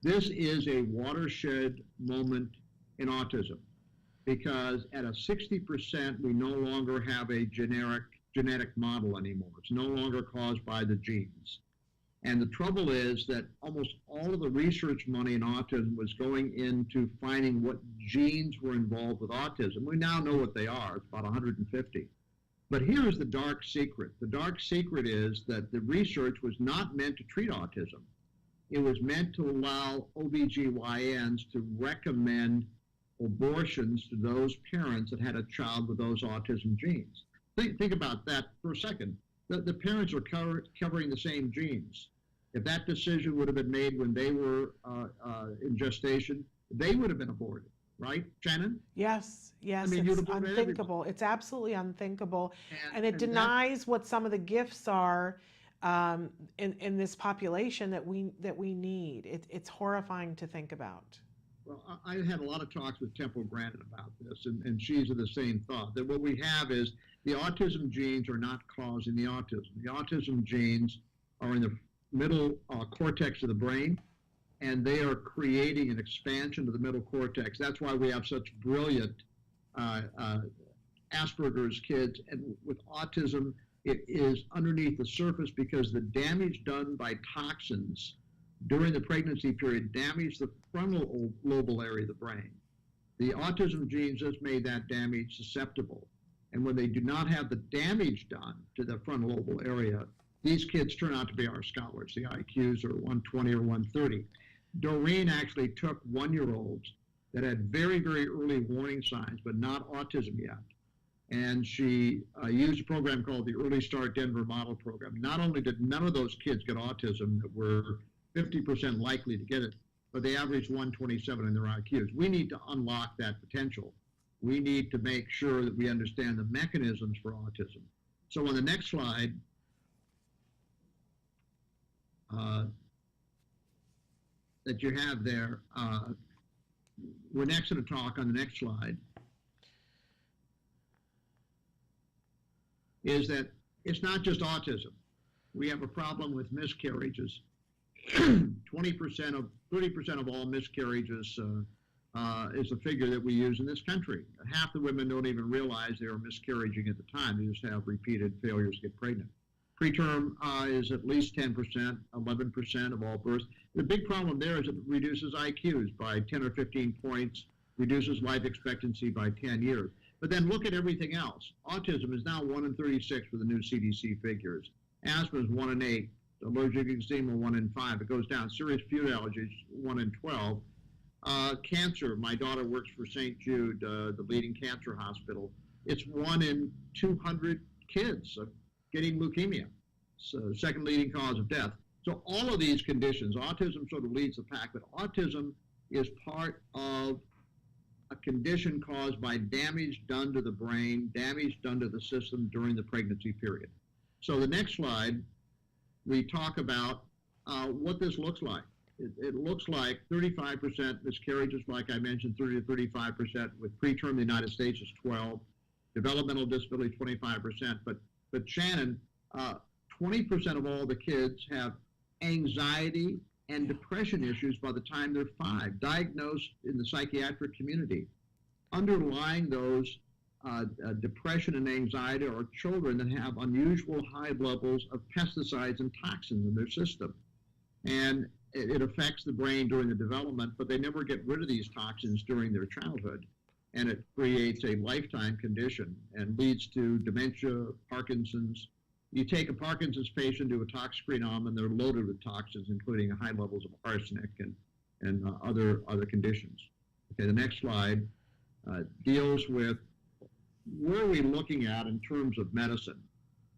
This is a watershed moment in autism, because at a 60%, we no longer have a genetic model anymore. It's no longer caused by the genes. And the trouble is that almost all of the research money in autism was going into finding what genes were involved with autism. We now know what they are. It's about 150. But here's the dark secret. The dark secret is that the research was not meant to treat autism. It was meant to allow OBGYNs to recommend abortions to those parents that had a child with those autism genes. Think about that for a second. The parents are covering the same genes. If that decision would have been made when they were in gestation, they would have been aborted, right, Shannon? Yes, I mean, it's unthinkable. It's absolutely unthinkable. And it denies what some of the gifts are in this population that we need. It's horrifying to think about. Well, I had a lot of talks with Temple Grandin about this, and she's of the same thought, that what we have is the autism genes are not causing the autism. The autism genes are in the middle cortex of the brain, and they are creating an expansion of the middle cortex. That's why we have such brilliant Asperger's kids, and with autism, it is underneath the surface because the damage done by toxins during the pregnancy period damage the frontal lobal area of the brain. The autism genes just made that damage susceptible. And when they do not have the damage done to the frontal lobal area, these kids turn out to be our scholars. The IQs are 120 or 130. Doreen actually took 1-year-olds that had very, very early warning signs, but not autism yet. And she used a program called the Early Start Denver Model Program. Not only did none of those kids get autism that were 50% likely to get it, but they averaged 127 in their IQs. We need to unlock that potential. We need to make sure that we understand the mechanisms for autism. So on the next slide, that you have there, we're next going to talk on the next slide, is that it's not just autism. We have a problem with miscarriages. 30% of all miscarriages is a figure that we use in this country. Half the women don't even realize they are miscarrying at the time. They just have repeated failures to get pregnant. Preterm is at least 10%, 11% of all births. The big problem there is it reduces IQs by 10 or 15 points, reduces life expectancy by 10 years. But then look at everything else. Autism is now 1 in 36 for the new CDC figures. Asthma is 1 in 8. Allergic eczema, 1 in 5. It goes down. Serious food allergies, 1 in 12. Cancer, my daughter works for St. Jude, the leading cancer hospital. It's 1 in 200 kids getting leukemia, so second leading cause of death. So all of these conditions, autism sort of leads the pack, but autism is part of a condition caused by damage done to the brain, damage done to the system during the pregnancy period. So the next slide, we talk about what this looks like. It looks like 35% miscarriages, like I mentioned, 30 to 35%. With preterm in the United States is 12. Developmental disability, 25%. But Shannon, 20% of all the kids have anxiety and depression issues by the time they're 5, diagnosed in the psychiatric community. Underlying those depression and anxiety are children that have unusual high levels of pesticides and toxins in their system. And it affects the brain during the development, but they never get rid of these toxins during their childhood. And it creates a lifetime condition and leads to dementia, Parkinson's. You take a Parkinson's patient, do a tox screen on them, and they're loaded with toxins, including high levels of arsenic and other conditions. Okay, the next slide deals with where are we looking at in terms of medicine.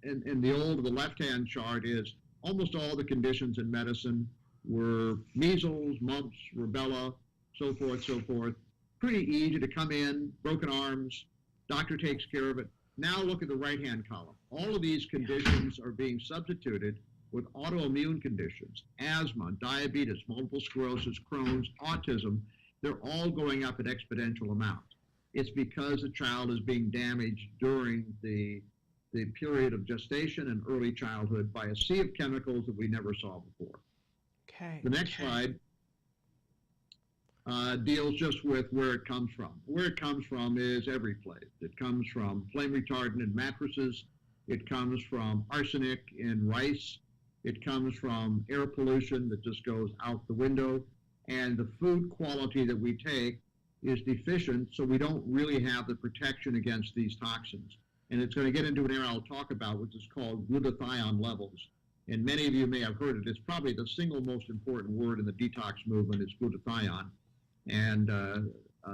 And the left-hand chart is almost all the conditions in medicine were measles, mumps, rubella, so forth. Pretty easy to come in, broken arms, doctor takes care of it. Now look at the right-hand column. All of these conditions are being substituted with autoimmune conditions, asthma, diabetes, multiple sclerosis, Crohn's, autism. They're all going up at exponential amounts. It's because the child is being damaged during the period of gestation and early childhood by a sea of chemicals that we never saw before. Okay. The next slide deals just with where it comes from. Where it comes from is every place. It comes from flame retardant in mattresses. It comes from arsenic in rice. It comes from air pollution that just goes out the window. And the food quality that we take is deficient, so we don't really have the protection against these toxins. And it's going to get into an area I'll talk about, which is called glutathione levels. And many of you may have heard it. It's probably the single most important word in the detox movement is glutathione. And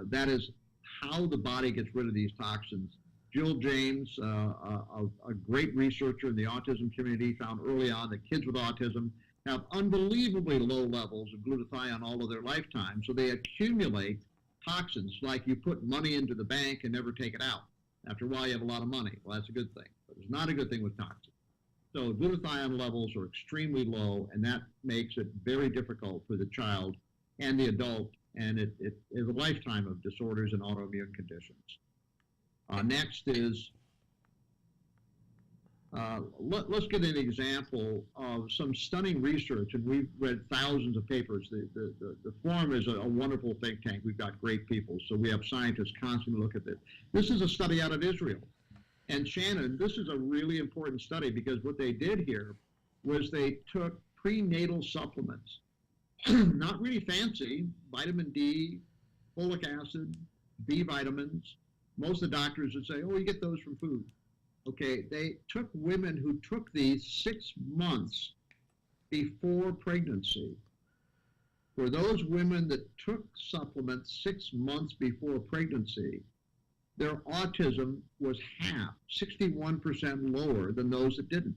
that is how the body gets rid of these toxins. Jill James, a great researcher in the autism community, found early on that kids with autism have unbelievably low levels of glutathione all of their lifetime. So they accumulate toxins, like you put money into the bank and never take it out. After a while, you have a lot of money. Well, that's a good thing. But it's not a good thing with toxins. So glutathione levels are extremely low, and that makes it very difficult for the child and the adult, and it is a lifetime of disorders and autoimmune conditions. Next is, let's get an example of some stunning research, and we've read thousands of papers. The forum is a wonderful think tank. We've got great people, so we have scientists constantly look at this. This is a study out of Israel. And Shannon, this is a really important study because what they did here was they took prenatal supplements, not really fancy, vitamin D, folic acid, B vitamins. Most of the doctors would say, oh, you get those from food. Okay, they took women who took these 6 months before pregnancy. For those women that took supplements 6 months before pregnancy, their autism was half, 61% lower than those that didn't.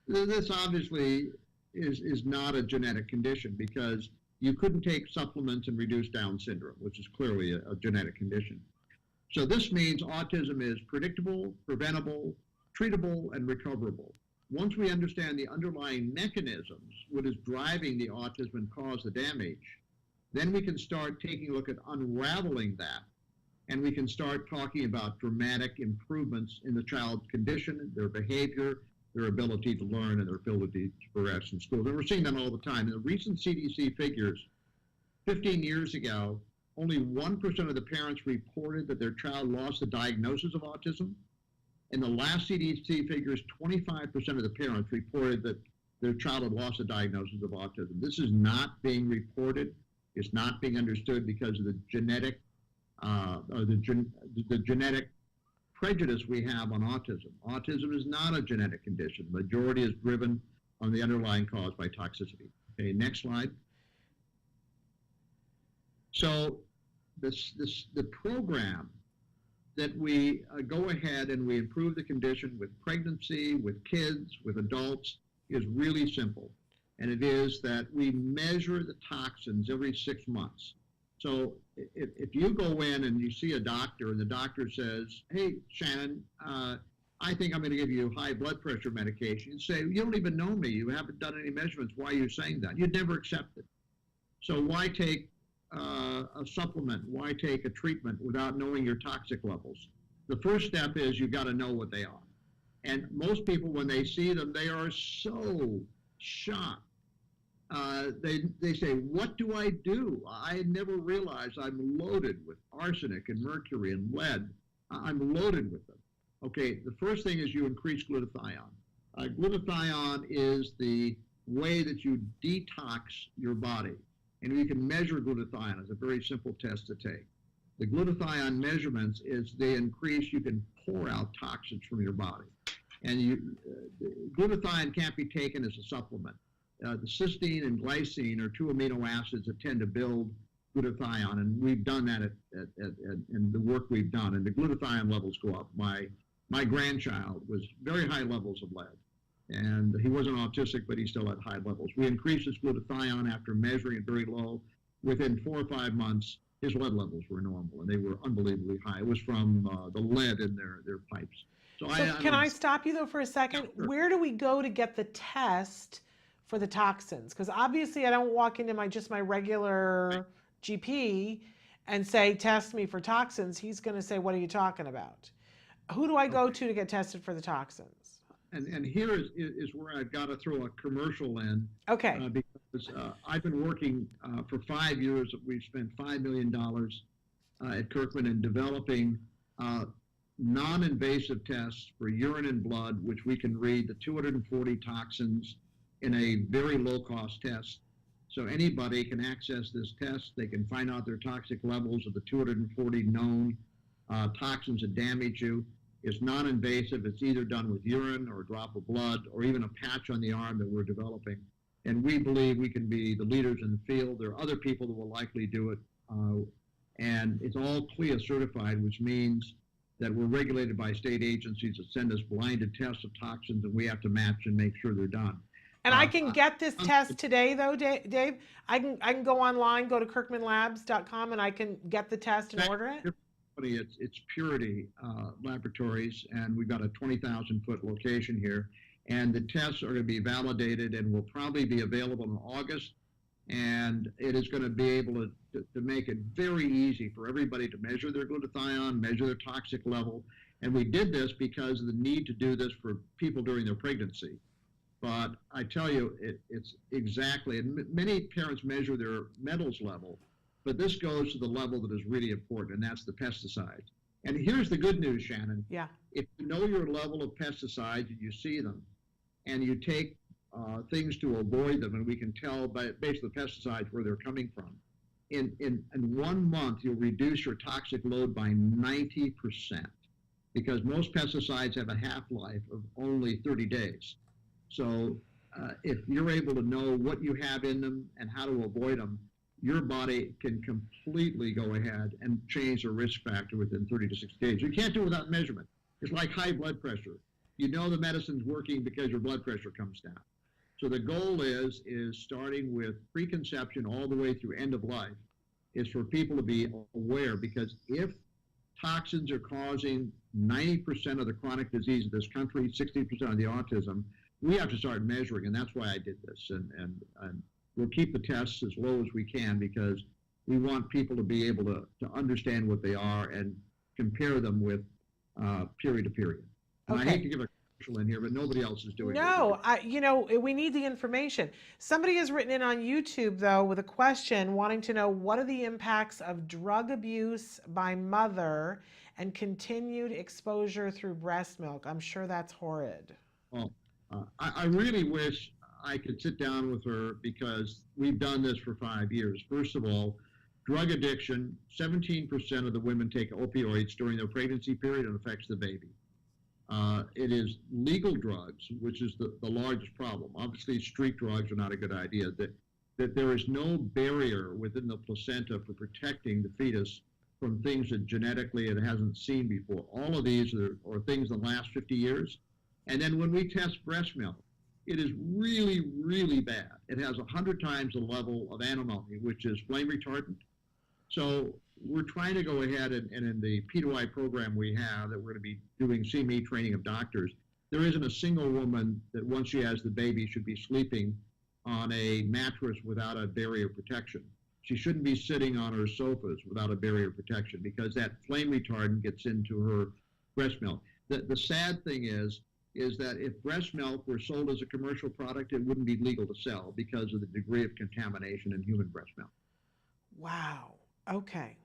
This obviously is not a genetic condition because you couldn't take supplements and reduce Down syndrome, which is clearly a genetic condition. So this means autism is predictable, preventable, treatable, and recoverable. Once we understand the underlying mechanisms, what is driving the autism and cause the damage, then we can start taking a look at unraveling that, and we can start talking about dramatic improvements in the child's condition, their behavior, their ability to learn, and their ability to progress in school. And we're seeing that all the time. In the recent CDC figures, 15 years ago, only 1% of the parents reported that their child lost the diagnosis of autism. In the last CDC figures, 25% of the parents reported that their child had lost the diagnosis of autism. This is not being reported. It's not being understood because of the genetic the genetic prejudice we have on autism. Autism is not a genetic condition. The majority is driven on the underlying cause by toxicity. Okay, next slide. So the program that we go ahead and we improve the condition with pregnancy, with kids, with adults is really simple. And it is that we measure the toxins every 6 months. So if you go in and you see a doctor and the doctor says, hey, Shannon, I think I'm going to give you high blood pressure medication, you'd say, you don't even know me. You haven't done any measurements. Why are you saying that? You'd never accept it. So why take a supplement? Why take a treatment without knowing your toxic levels? The first step is you've got to know what they are. And most people, when they see them, they are so shocked. They say, what do I do? I never realized I'm loaded with arsenic and mercury and lead. I'm loaded with them. Okay, the first thing is you increase glutathione. Glutathione is the way that you detox your body. And we can measure glutathione. It's a very simple test to take. The glutathione measurements is they increase, you can pour out toxins from your body. And glutathione can't be taken as a supplement. The cysteine and glycine are two amino acids that tend to build glutathione, and we've done that in the work we've done, and the glutathione levels go up. My grandchild was very high levels of lead, and he wasn't autistic, but he still had high levels. We increased his glutathione after measuring it very low. Within 4 or 5 months, his lead levels were normal, and they were unbelievably high. It was from the lead in their pipes. So can I stop you though for a second? Sure. Where do we go to get the test for the toxins? Because obviously I don't walk into my regular GP and say, test me for toxins. He's going to say, what are you talking about? Who do I go to get tested for the toxins? And here is where I've got to throw a commercial in. Okay. Because I've been working for 5 years. We've spent $5 million at Kirkman in developing non-invasive tests for urine and blood, which we can read the 240 toxins in a very low-cost test. So anybody can access this test. They can find out their toxic levels of the 240 known toxins that damage you. It's non-invasive. It's either done with urine or a drop of blood or even a patch on the arm that we're developing. And we believe we can be the leaders in the field. There are other people that will likely do it. And it's all CLIA certified, which means that we're regulated by state agencies that send us blinded tests of toxins, and we have to match and make sure they're done. And I can get this test today, though, Dave? I can go online, go to kirkmanlabs.com, and I can get the test and order it? It's Purity Laboratories, and we've got a 20,000-foot location here. And the tests are going to be validated and will probably be available in August. And it is going to be able to make it very easy for everybody to measure their glutathione, measure their toxic level. And we did this because of the need to do this for people during their pregnancy. But I tell you, it's exactly, and many parents measure their metals level, but this goes to the level that is really important, and that's the pesticides. And here's the good news, Shannon. Yeah. If you know your level of pesticides and you see them, and you take things to avoid them, and we can tell by basically the pesticides where they're coming from, in 1 month, you'll reduce your toxic load by 90%, because most pesticides have a half-life of only 30 days. So if you're able to know what you have in them and how to avoid them, your body can completely go ahead and change the risk factor within 30 to 60 days. You can't do it without measurement. It's like high blood pressure. You know the medicine's working because your blood pressure comes down. So the goal is starting with preconception all the way through end of life, is for people to be aware, because if toxins are causing 90% of the chronic disease of this country, 60% of the autism, we have to start measuring, and that's why I did this. And we'll keep the tests as low as we can, because we want people to be able to understand what they are and compare them with period to period. And Okay. I hate to give a commercial in here, but nobody else is doing it. No, we need the information. Somebody has written in on YouTube, though, with a question wanting to know, what are the impacts of drug abuse by mother and continued exposure through breast milk? I'm sure that's horrid. Well, I really wish I could sit down with her, because we've done this for 5 years. First of all, drug addiction, 17% of the women take opioids during their pregnancy period, and affects the baby. It is legal drugs, which is the largest problem. Obviously, street drugs are not a good idea. that there is no barrier within the placenta for protecting the fetus from things that genetically it hasn't seen before. All of these are things in the last 50 years. And then when we test breast milk, it is really, really bad. It has 100 times the level of antimony, which is flame retardant. So we're trying to go ahead and in the P2I program we have that we're going to be doing CME training of doctors, there isn't a single woman that once she has the baby should be sleeping on a mattress without a barrier protection. She shouldn't be sitting on her sofas without a barrier protection because that flame retardant gets into her breast milk. The sad thing is that if breast milk were sold as a commercial product, it wouldn't be legal to sell because of the degree of contamination in human breast milk. Wow. Okay.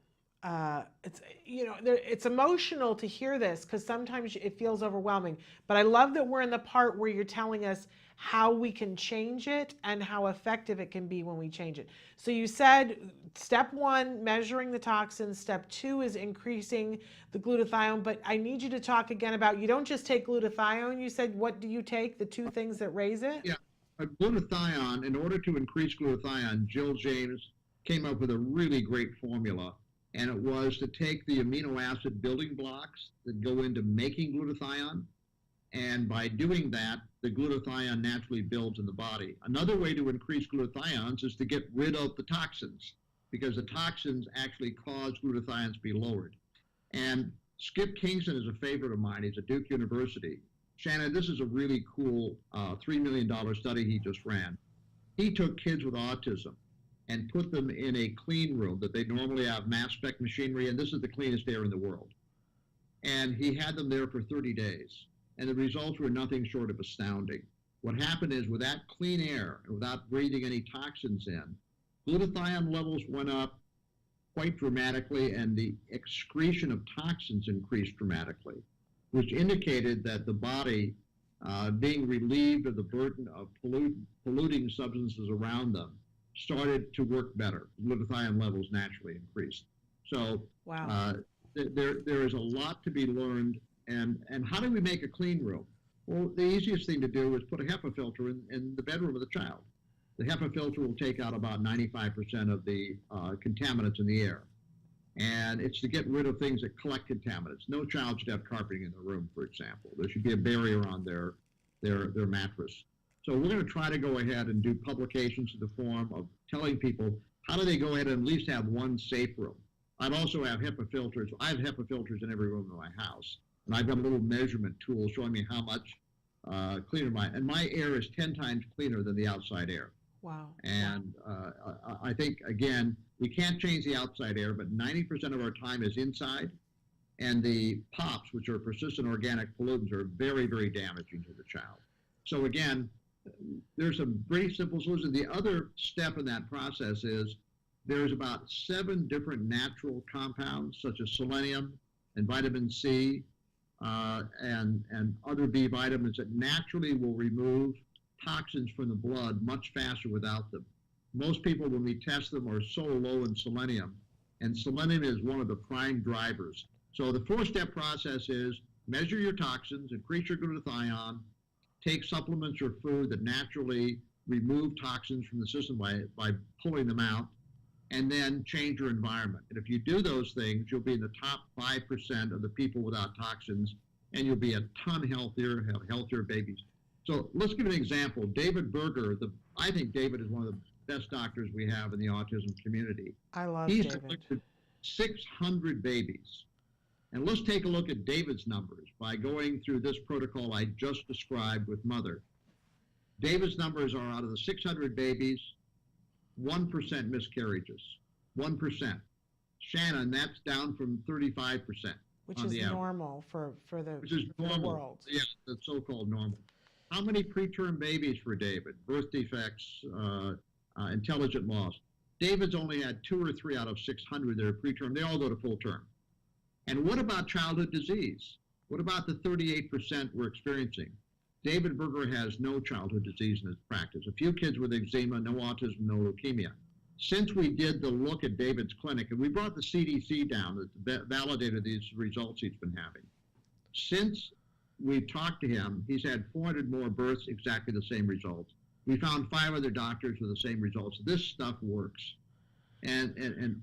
It's, you know, it's emotional to hear this because sometimes it feels overwhelming. But I love that we're in the part where you're telling us how we can change it and how effective it can be when we change it. So you said step 1, measuring the toxins. Step 2 is increasing the glutathione. But I need you to talk again about, you don't just take glutathione. You said, what do you take? The 2 things that raise it? Yeah. Glutathione, in order to increase glutathione, Jill James came up with a really great formula. And it was to take the amino acid building blocks that go into making glutathione. And by doing that, the glutathione naturally builds in the body. Another way to increase glutathiones is to get rid of the toxins, because the toxins actually cause glutathione to be lowered. And Skip Kingston is a favorite of mine. He's at Duke University. Shannon, this is a really cool $3 million study he just ran. He took kids with autism and put them in a clean room that they normally have mass spec machinery, and this is the cleanest air in the world. And he had them there for 30 days, and the results were nothing short of astounding. What happened is, with that clean air and without breathing any toxins in, glutathione levels went up quite dramatically, and the excretion of toxins increased dramatically, which indicated that the body, being relieved of the burden of polluting substances around them, started to work better. Glutathione levels naturally increased. So wow. There is a lot to be learned. And how do we make a clean room? Well, the easiest thing to do is put a HEPA filter in the bedroom of the child. The HEPA filter will take out about 95% of the contaminants in the air. And it's to get rid of things that collect contaminants. No child should have carpeting in the room, for example. There should be a barrier on their mattress. So we're going to try to go ahead and do publications in the form of telling people how do they go ahead and at least have one safe room. I'd also have HEPA filters. I have HEPA filters in every room in my house. And I've got a little measurement tool showing me how much cleaner my air is 10 times cleaner than the outside air. Wow. And I think, again, we can't change the outside air, but 90% of our time is inside. And the POPs, which are persistent organic pollutants, are very, very damaging to the child. So again, there's a very simple solution. The other step in that process is there's about 7 different natural compounds, such as selenium and vitamin C and other B vitamins that naturally will remove toxins from the blood much faster without them. Most people, when we test them, are so low in selenium, and selenium is one of the prime drivers. So the 4-step process is measure your toxins, increase your glutathione, take supplements or food that naturally remove toxins from the system by pulling them out, and then change your environment. And if you do those things, you'll be in the top 5% of the people without toxins, and you'll be a ton healthier, have healthier babies. So let's give an example. David Berger, I think David is one of the best doctors we have in the autism community. I love He's David. collected 600 babies. And let's take a look at David's numbers by going through this protocol I just described with Mother. David's numbers are, out of the 600 babies, 1% miscarriages, 1%. Shannon, that's down from 35%. Which is normal for the world. Yeah, that's so-called normal. How many preterm babies for David? Birth defects, intelligent loss. David's only had 2 or 3 out of 600 that are preterm. They all go to full term. And what about childhood disease? What about the 38% we're experiencing? David Berger has no childhood disease in his practice. A few kids with eczema, no autism, no leukemia. Since we did the look at David's clinic, and we brought the CDC down that validated these results he's been having. Since we've talked to him, he's had 400 more births, exactly the same results. We found 5 other doctors with the same results. This stuff works. And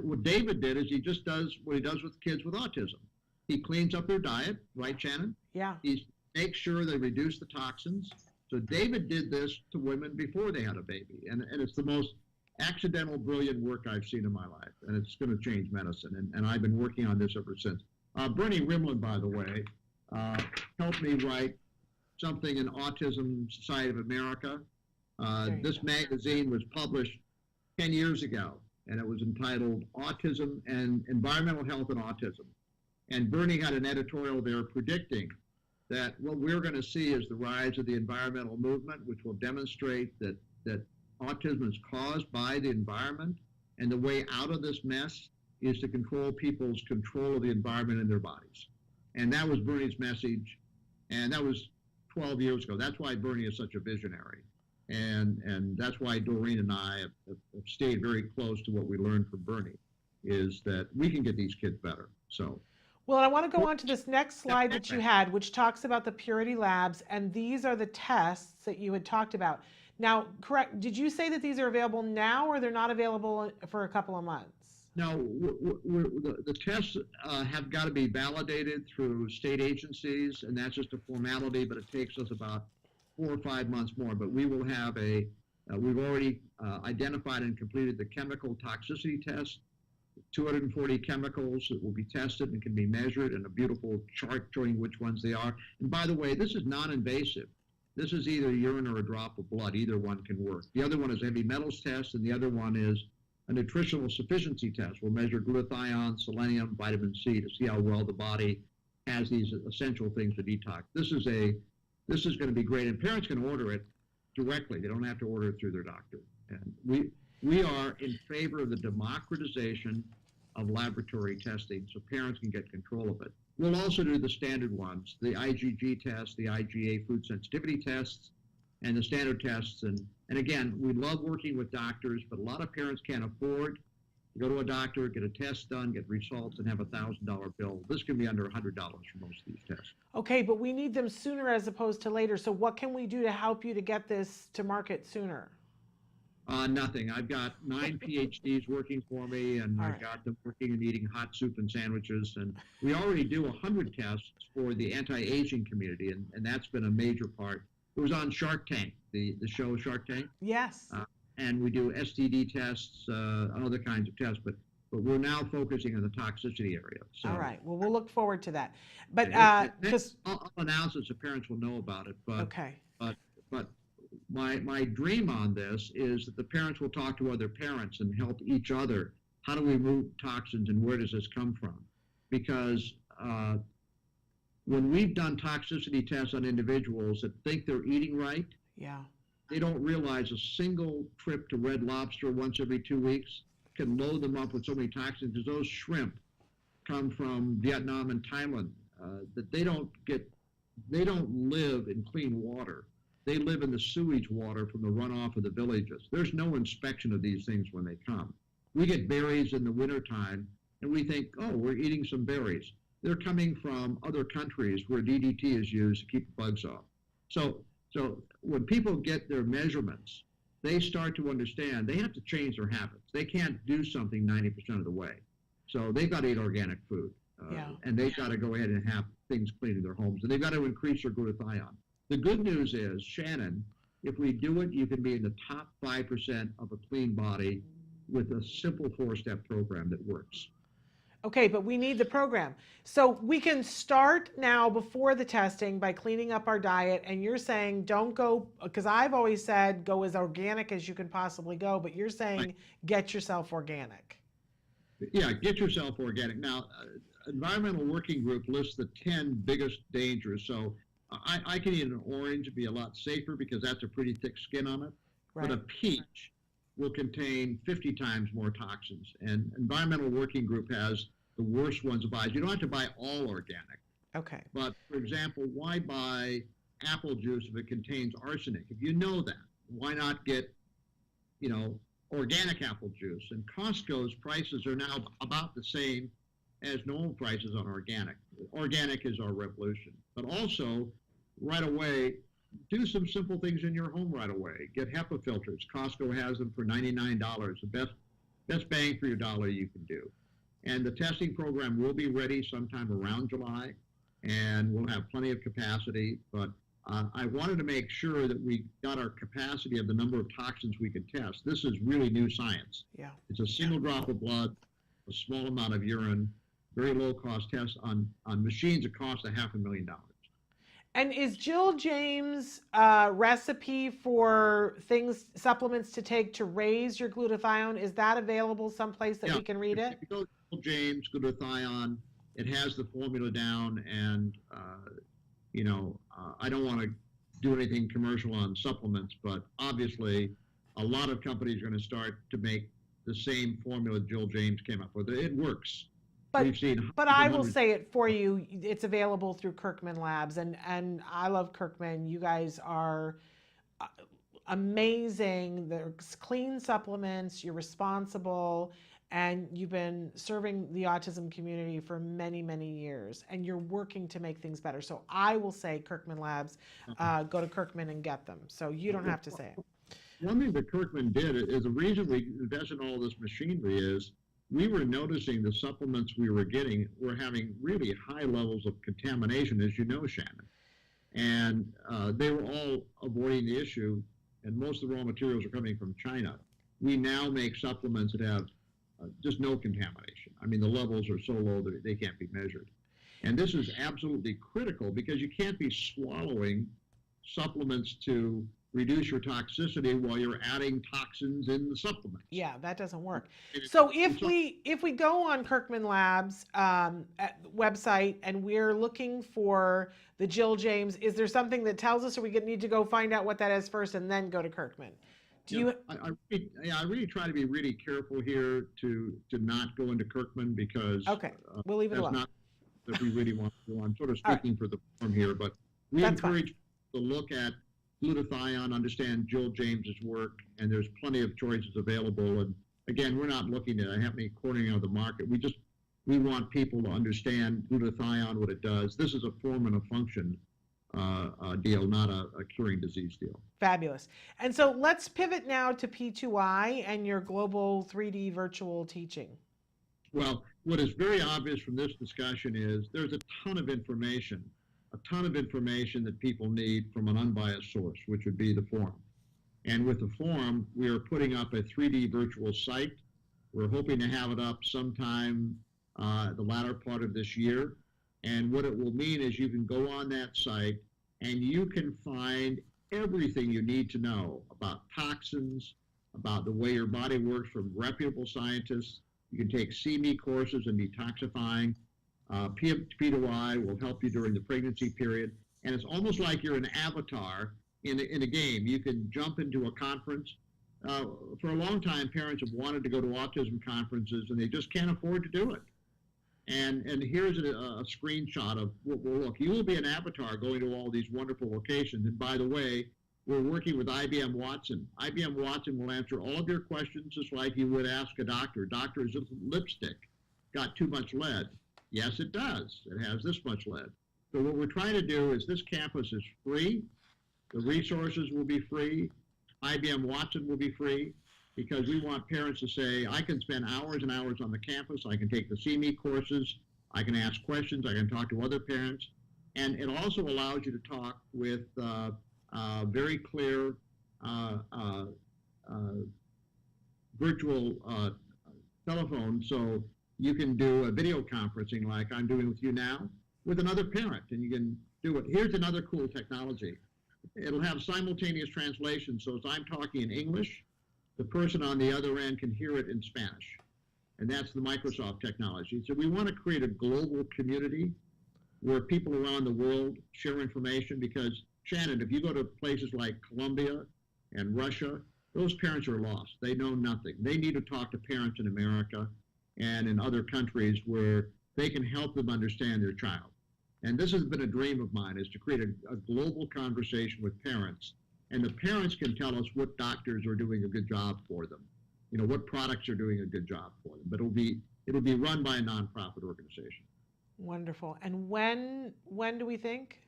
what David did is he just does what he does with kids with autism. He cleans up their diet, right, Shannon? Yeah. He makes sure they reduce the toxins. So David did this to women before they had a baby. And it's the most accidental, brilliant work I've seen in my life. And it's going to change medicine. And I've been working on this ever since. Bernie Rimland, by the way, helped me write something in Autism Society of America. This magazine was published 10 years ago, and it was entitled Autism and Environmental Health and Autism. And Bernie had an editorial there predicting that what we're going to see is the rise of the environmental movement, which will demonstrate that autism is caused by the environment, and the way out of this mess is to control people's control of the environment in their bodies. And that was Bernie's message, and that was 12 years ago. That's why Bernie is such a visionary. And that's why Doreen and I have stayed very close to what we learned from Bernie, is that we can get these kids better. So, well, I want to go on to this next slide that you had, which talks about the Purity Labs, and these are the tests that you had talked about. Now, correct, did you say that these are available now, or they're not available for a couple of months? No, the tests have got to be validated through state agencies, and that's just a formality, but it takes us about 4 or 5 months more. But we will have we've already identified and completed the chemical toxicity test, 240 chemicals that will be tested and can be measured, and a beautiful chart showing which ones they are. And by the way, this is non-invasive. This is either urine or a drop of blood. Either one can work. The other one is a heavy metals test, and the other one is a nutritional sufficiency test. We'll measure glutathione, selenium, vitamin C to see how well the body has these essential things to detox. This is going to be great, and parents can order it directly. They don't have to order it through their doctor. And we are in favor of the democratization of laboratory testing so parents can get control of it. We'll also do the standard ones, the IgG test, the IgA food sensitivity tests, and the standard tests. And again, we love working with doctors, but a lot of parents can't afford to go to a doctor, get a test done, get results, and have a $1,000 bill. This can be under $100 for most of these tests. Okay, but we need them sooner as opposed to later. So what can we do to help you to get this to market sooner? Nothing. I've got 9 PhDs working for me, and I've got them working and eating hot soup and sandwiches. And we already do 100 tests for the anti-aging community, and that's been a major part. It was on Shark Tank, the show Shark Tank. Yes. And we do STD tests, other kinds of tests, but we're now focusing on the toxicity area. So, all right. Well, we'll look forward to that. But I'll announce it so parents will know about it. But okay. But my dream on this is that the parents will talk to other parents and help each other. How do we remove toxins, and where does this come from? Because when we've done toxicity tests on individuals that think they're eating right, yeah, they don't realize a single trip to Red Lobster once every 2 weeks can load them up with so many toxins, because those shrimp come from Vietnam and Thailand, that they don't live in clean water. They live in the sewage water from the runoff of the villages. There's no inspection of these things when they come. We get berries in the wintertime, and we think, oh, we're eating some berries. They're coming from other countries where DDT is used to keep the bugs off. So when people get their measurements, they start to understand they have to change their habits. They can't do something 90% of the way. So they've got to eat organic food, and they've got to go ahead and have things clean in their homes, and they've got to increase their glutathione. The good news is, Shannon, if we do it, you can be in the top 5% of a clean body with a simple 4-step program that works. Okay, but we need the program. So we can start now before the testing by cleaning up our diet, and you're saying don't go, because I've always said go as organic as you can possibly go, but you're saying get yourself organic. Yeah, get yourself organic. Now, Environmental Working Group lists the 10 biggest dangers. So I can eat an orange and be a lot safer because that's a pretty thick skin on it. Right. But a peach will contain 50 times more toxins. And Environmental Working Group has the worst ones to buy. You don't have to buy all organic. Okay. But, for example, why buy apple juice if it contains arsenic? If you know that, why not get, organic apple juice? And Costco's prices are now about the same as normal prices on organic. Organic is our revolution. But also, right away, do some simple things in your home right away. Get HEPA filters. Costco has them for $99. The best bang for your dollar you can do. And the testing program will be ready sometime around July, and we'll have plenty of capacity. But I wanted to make sure that we got our capacity of the number of toxins we could test. This is really new science. Yeah. It's a single drop of blood, a small amount of urine, very low cost test on machines that cost $500,000. And is Jill James' recipe for supplements to take to raise your glutathione, is that available someplace that we can read it? If you go to Jill James glutathione, it has the formula down, and I don't want to do anything commercial on supplements, but obviously a lot of companies are going to start to make the same formula Jill James came up with. It works. But I will say it for you, it's available through Kirkman Labs, and I love Kirkman. You guys are amazing. There's clean supplements, you're responsible, and you've been serving the autism community for many, many years, and you're working to make things better. So I will say Kirkman Labs, go to Kirkman and get them. So you don't have to say it. One thing that Kirkman did is the reason we invested in all this machinery is we were noticing the supplements we were getting were having really high levels of contamination, as you know, Shannon. And they were all avoiding the issue, and most of the raw materials are coming from China. We now make supplements that have just no contamination. I mean, the levels are so low that they can't be measured. And this is absolutely critical because you can't be swallowing supplements to reduce your toxicity while you're adding toxins in the supplement. Yeah, that doesn't work. So if we go on Kirkman Labs website and we're looking for the Jill James, is there something that tells us, or we need to go find out what that is first and then go to Kirkman? I really try to be really careful here to not go into Kirkman because we'll leave it alone. Not that we really want to do. I'm sort of speaking for the firm here, but we encourage to look at glutathione, understand Jill James's work, and there's plenty of choices available. And again, we're not looking at any cornering of the market. We want people to understand glutathione, what it does. This is a form and a function deal, not a curing disease deal. Fabulous. And so let's pivot now to P2I and your global 3D virtual teaching. Well, what is very obvious from this discussion is there's a ton of information that people need from an unbiased source, which would be the forum. And with the forum, we are putting up a 3D virtual site. We're hoping to have it up sometime the latter part of this year. And what it will mean is you can go on that site and you can find everything you need to know about toxins, about the way your body works from reputable scientists. You can take CME courses in detoxifying. P2I will help you during the pregnancy period. And it's almost like you're an avatar in a game. You can jump into a conference. For a long time, parents have wanted to go to autism conferences, and they just can't afford to do it. And here's a screenshot of what will look. You will be an avatar going to all these wonderful locations. And by the way, we're working with IBM Watson. IBM Watson will answer all of your questions just like you would ask a doctor. Doctor, is this lipstick got too much lead? Yes, it does. It has this much lead. So what we're trying to do is this campus is free. The resources will be free. IBM Watson will be free because we want parents to say, I can spend hours and hours on the campus. I can take the CME courses. I can ask questions. I can talk to other parents. And it also allows you to talk with very clear virtual telephone. So you can do a video conferencing like I'm doing with you now with another parent, and you can do it. Here's another cool technology. It'll have simultaneous translation, so as I'm talking in English, the person on the other end can hear it in Spanish. And that's the Microsoft technology. So we want to create a global community where people around the world share information because, Shannon, if you go to places like Colombia and Russia, those parents are lost. They know nothing. They need to talk to parents in America and in other countries where they can help them understand their child. And this has been a dream of mine, is to create a global conversation with parents. And the parents can tell us what doctors are doing a good job for them, what products are doing a good job for them. But it'll be run by a nonprofit organization. Wonderful. And when do we think?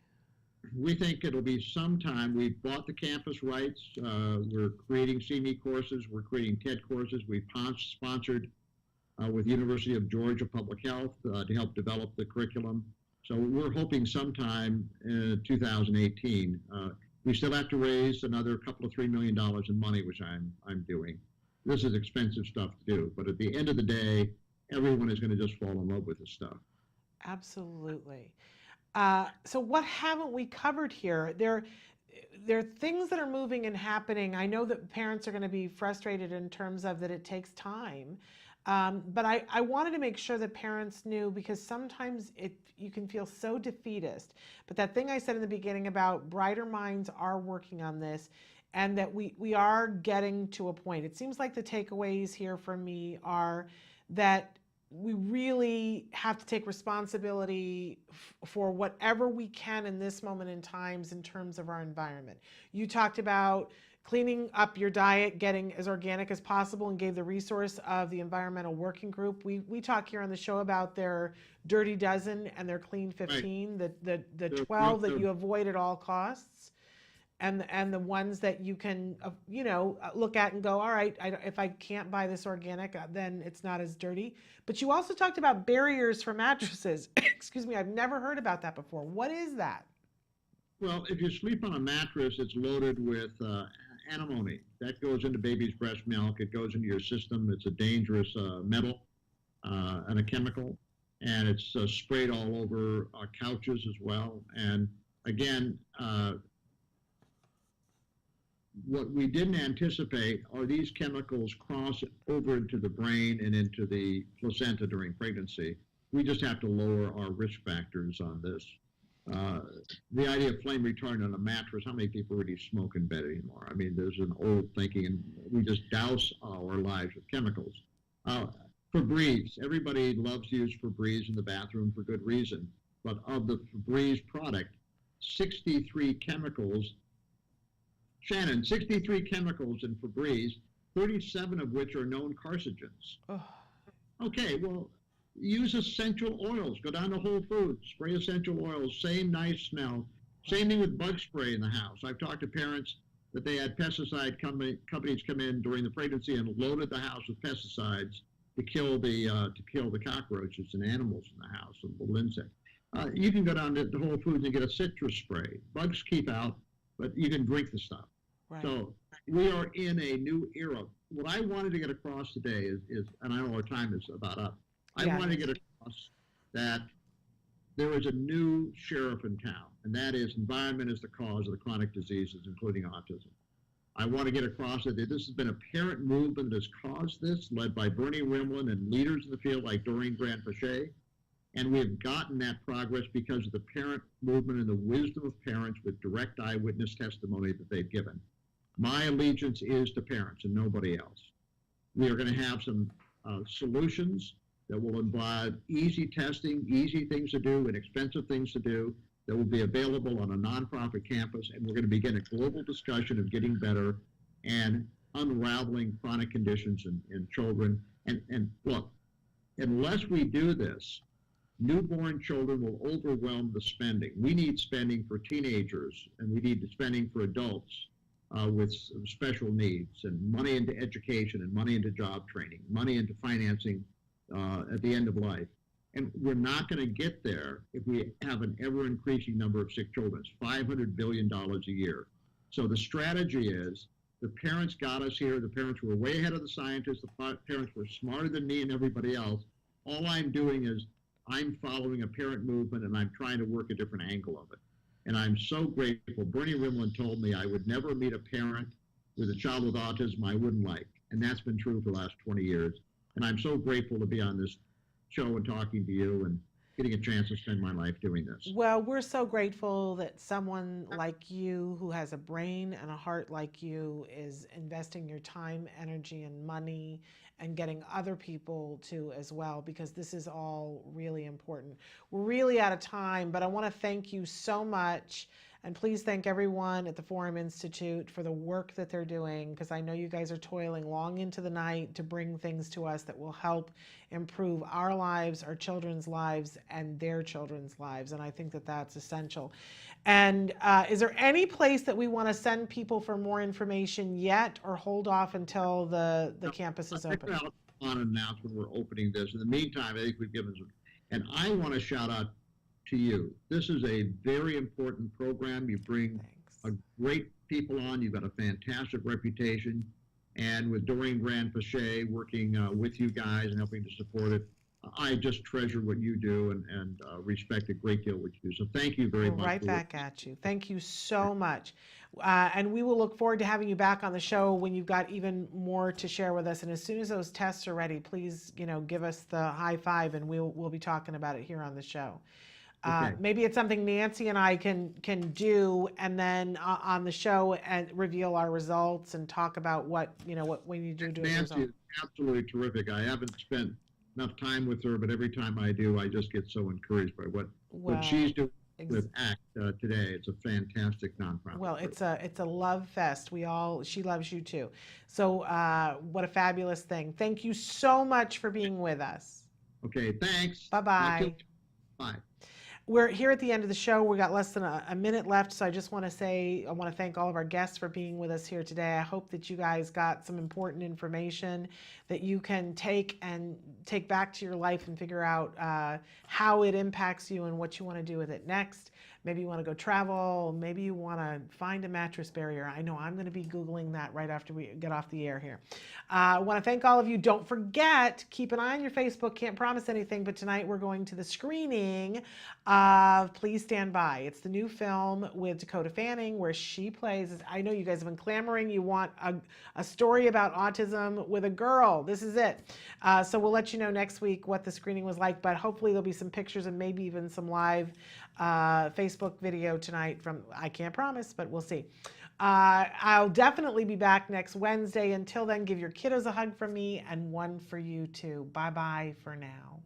we think it'll be sometime. We bought the campus rights. We're creating CME courses. We're creating TED courses. We sponsored with the University of Georgia Public Health to help develop the curriculum. So we're hoping sometime in 2018. We still have to raise another couple of $3 million in money, which I'm doing. This is expensive stuff to do, but at the end of the day, everyone is going to just fall in love with this stuff. Absolutely. So what haven't we covered here? There are things that are moving and happening. I know that parents are going to be frustrated in terms of that it takes time. But I wanted to make sure that parents knew, because sometimes you can feel so defeatist. But that thing I said in the beginning about brighter minds are working on this, and that we are getting to a point. It seems like the takeaways here from me are that we really have to take responsibility for whatever we can in this moment in times in terms of our environment. You talked about cleaning up your diet, getting as organic as possible, and gave the resource of the environmental working group. We talk here on the show about their Dirty Dozen and their Clean 15, right. the 12 that you avoid at all costs, and the ones that you can look at and go, all right, if I can't buy this organic, then it's not as dirty. But you also talked about barriers for mattresses. Excuse me, I've never heard about that before. What is that? Well, if you sleep on a mattress, it's loaded with antimony. That goes into baby's breast milk. It goes into your system. It's a dangerous metal and a chemical, and it's sprayed all over couches as well. And again, what we didn't anticipate are these chemicals cross over into the brain and into the placenta during pregnancy. We just have to lower our risk factors on this. The idea of flame retardant on a mattress, how many people really smoke in bed anymore? I mean, there's an old thinking, and we just douse our lives with chemicals. Febreze, everybody loves to use Febreze in the bathroom for good reason, but of the Febreze product, 63 chemicals, Shannon, 63 chemicals in Febreze, 37 of which are known carcinogens. Oh. Okay, well, use essential oils. Go down to Whole Foods, spray essential oils, same nice smell. Same thing with bug spray in the house. I've talked to parents that they had pesticide companies come in during the pregnancy and loaded the house with pesticides to kill the cockroaches and animals in the house and little insects. You can go down to Whole Foods and get a citrus spray. Bugs keep out, but you can drink the stuff. Right. So we are in a new era. What I wanted to get across today is and I know our time is about up, I want to get across that there is a new sheriff in town, and that is environment is the cause of the chronic diseases, including autism. I want to get across that this has been a parent movement that has caused this, led by Bernie Rimland and leaders in the field like Doreen Grant-Pache. And we have gotten that progress because of the parent movement and the wisdom of parents with direct eyewitness testimony that they've given. My allegiance is to parents and nobody else. We are going to have some solutions that will involve easy testing, easy things to do, inexpensive things to do, that will be available on a nonprofit campus, and we're going to begin a global discussion of getting better and unraveling chronic conditions in children. And look, unless we do this, newborn children will overwhelm the spending. We need spending for teenagers, and we need spending for adults with special needs, and money into education, and money into job training, money into financing at the end of life. And we're not going to get there if we have an ever-increasing number of sick children. It's $500 billion a year. So the strategy is, the parents got us here. The parents were way ahead of the scientists. The parents were smarter than me and everybody else. All I'm doing is I'm following a parent movement, and I'm trying to work a different angle of it. And I'm so grateful. Bernie Rimland told me I would never meet a parent with a child with autism I wouldn't like. And that's been true for the last 20 years. And I'm so grateful to be on this show and talking to you and getting a chance to spend my life doing this. Well, we're so grateful that someone like you, who has a brain and a heart like you, is investing your time, energy, and money, and getting other people to as well, because this is all really important. We're really out of time, but I want to thank you so much. And please thank everyone at the Forum Institute for the work that they're doing, because I know you guys are toiling long into the night to bring things to us that will help improve our lives, our children's lives, and their children's lives. And I think that that's essential. And is there any place that we want to send people for more information yet, or hold off until the campus is open? On an announcement, we're opening this. In the meantime, I think we've given some, and I want to shout out to you. This is a very important program. You bring a great people on. You've got a fantastic reputation. And with Doreen Grand-Pache working with you guys and helping to support it, I just treasure what you do and respect a great deal what you do. So thank you very much. Right back at you. Thank you so much. And we will look forward to having you back on the show when you've got even more to share with us. And as soon as those tests are ready, please, give us the high five, and we'll be talking about it here on the show. Okay. Maybe it's something Nancy and I can do, and then on the show and reveal our results and talk about what we need to do. Nancy is absolutely terrific. I haven't spent enough time with her, but every time I do, I just get so encouraged by what she's doing with ACT today. It's a fantastic nonprofit. Well, it's a love fest. She loves you too. So what a fabulous thing. Thank you so much for being with us. Okay, thanks. Bye-bye. Bye. We're here at the end of the show. We got less than a minute left, so I just want to thank all of our guests for being with us here today. I hope that you guys got some important information that you can take back to your life and figure out how it impacts you and what you want to do with it next. Maybe you want to go travel. Maybe you want to find a mattress barrier. I know I'm going to be Googling that right after we get off the air here. I want to thank all of you. Don't forget, keep an eye on your Facebook. Can't promise anything, but tonight we're going to the screening of Please Stand By. It's the new film with Dakota Fanning where she plays. I know you guys have been clamoring. You want a story about autism with a girl. This is it. So we'll let you know next week what the screening was like, but hopefully there'll be some pictures and maybe even some live Facebook video tonight from, I can't promise, but we'll see. I'll definitely be back next Wednesday. Until then, give your kiddos a hug from me and one for you too. Bye-bye for now.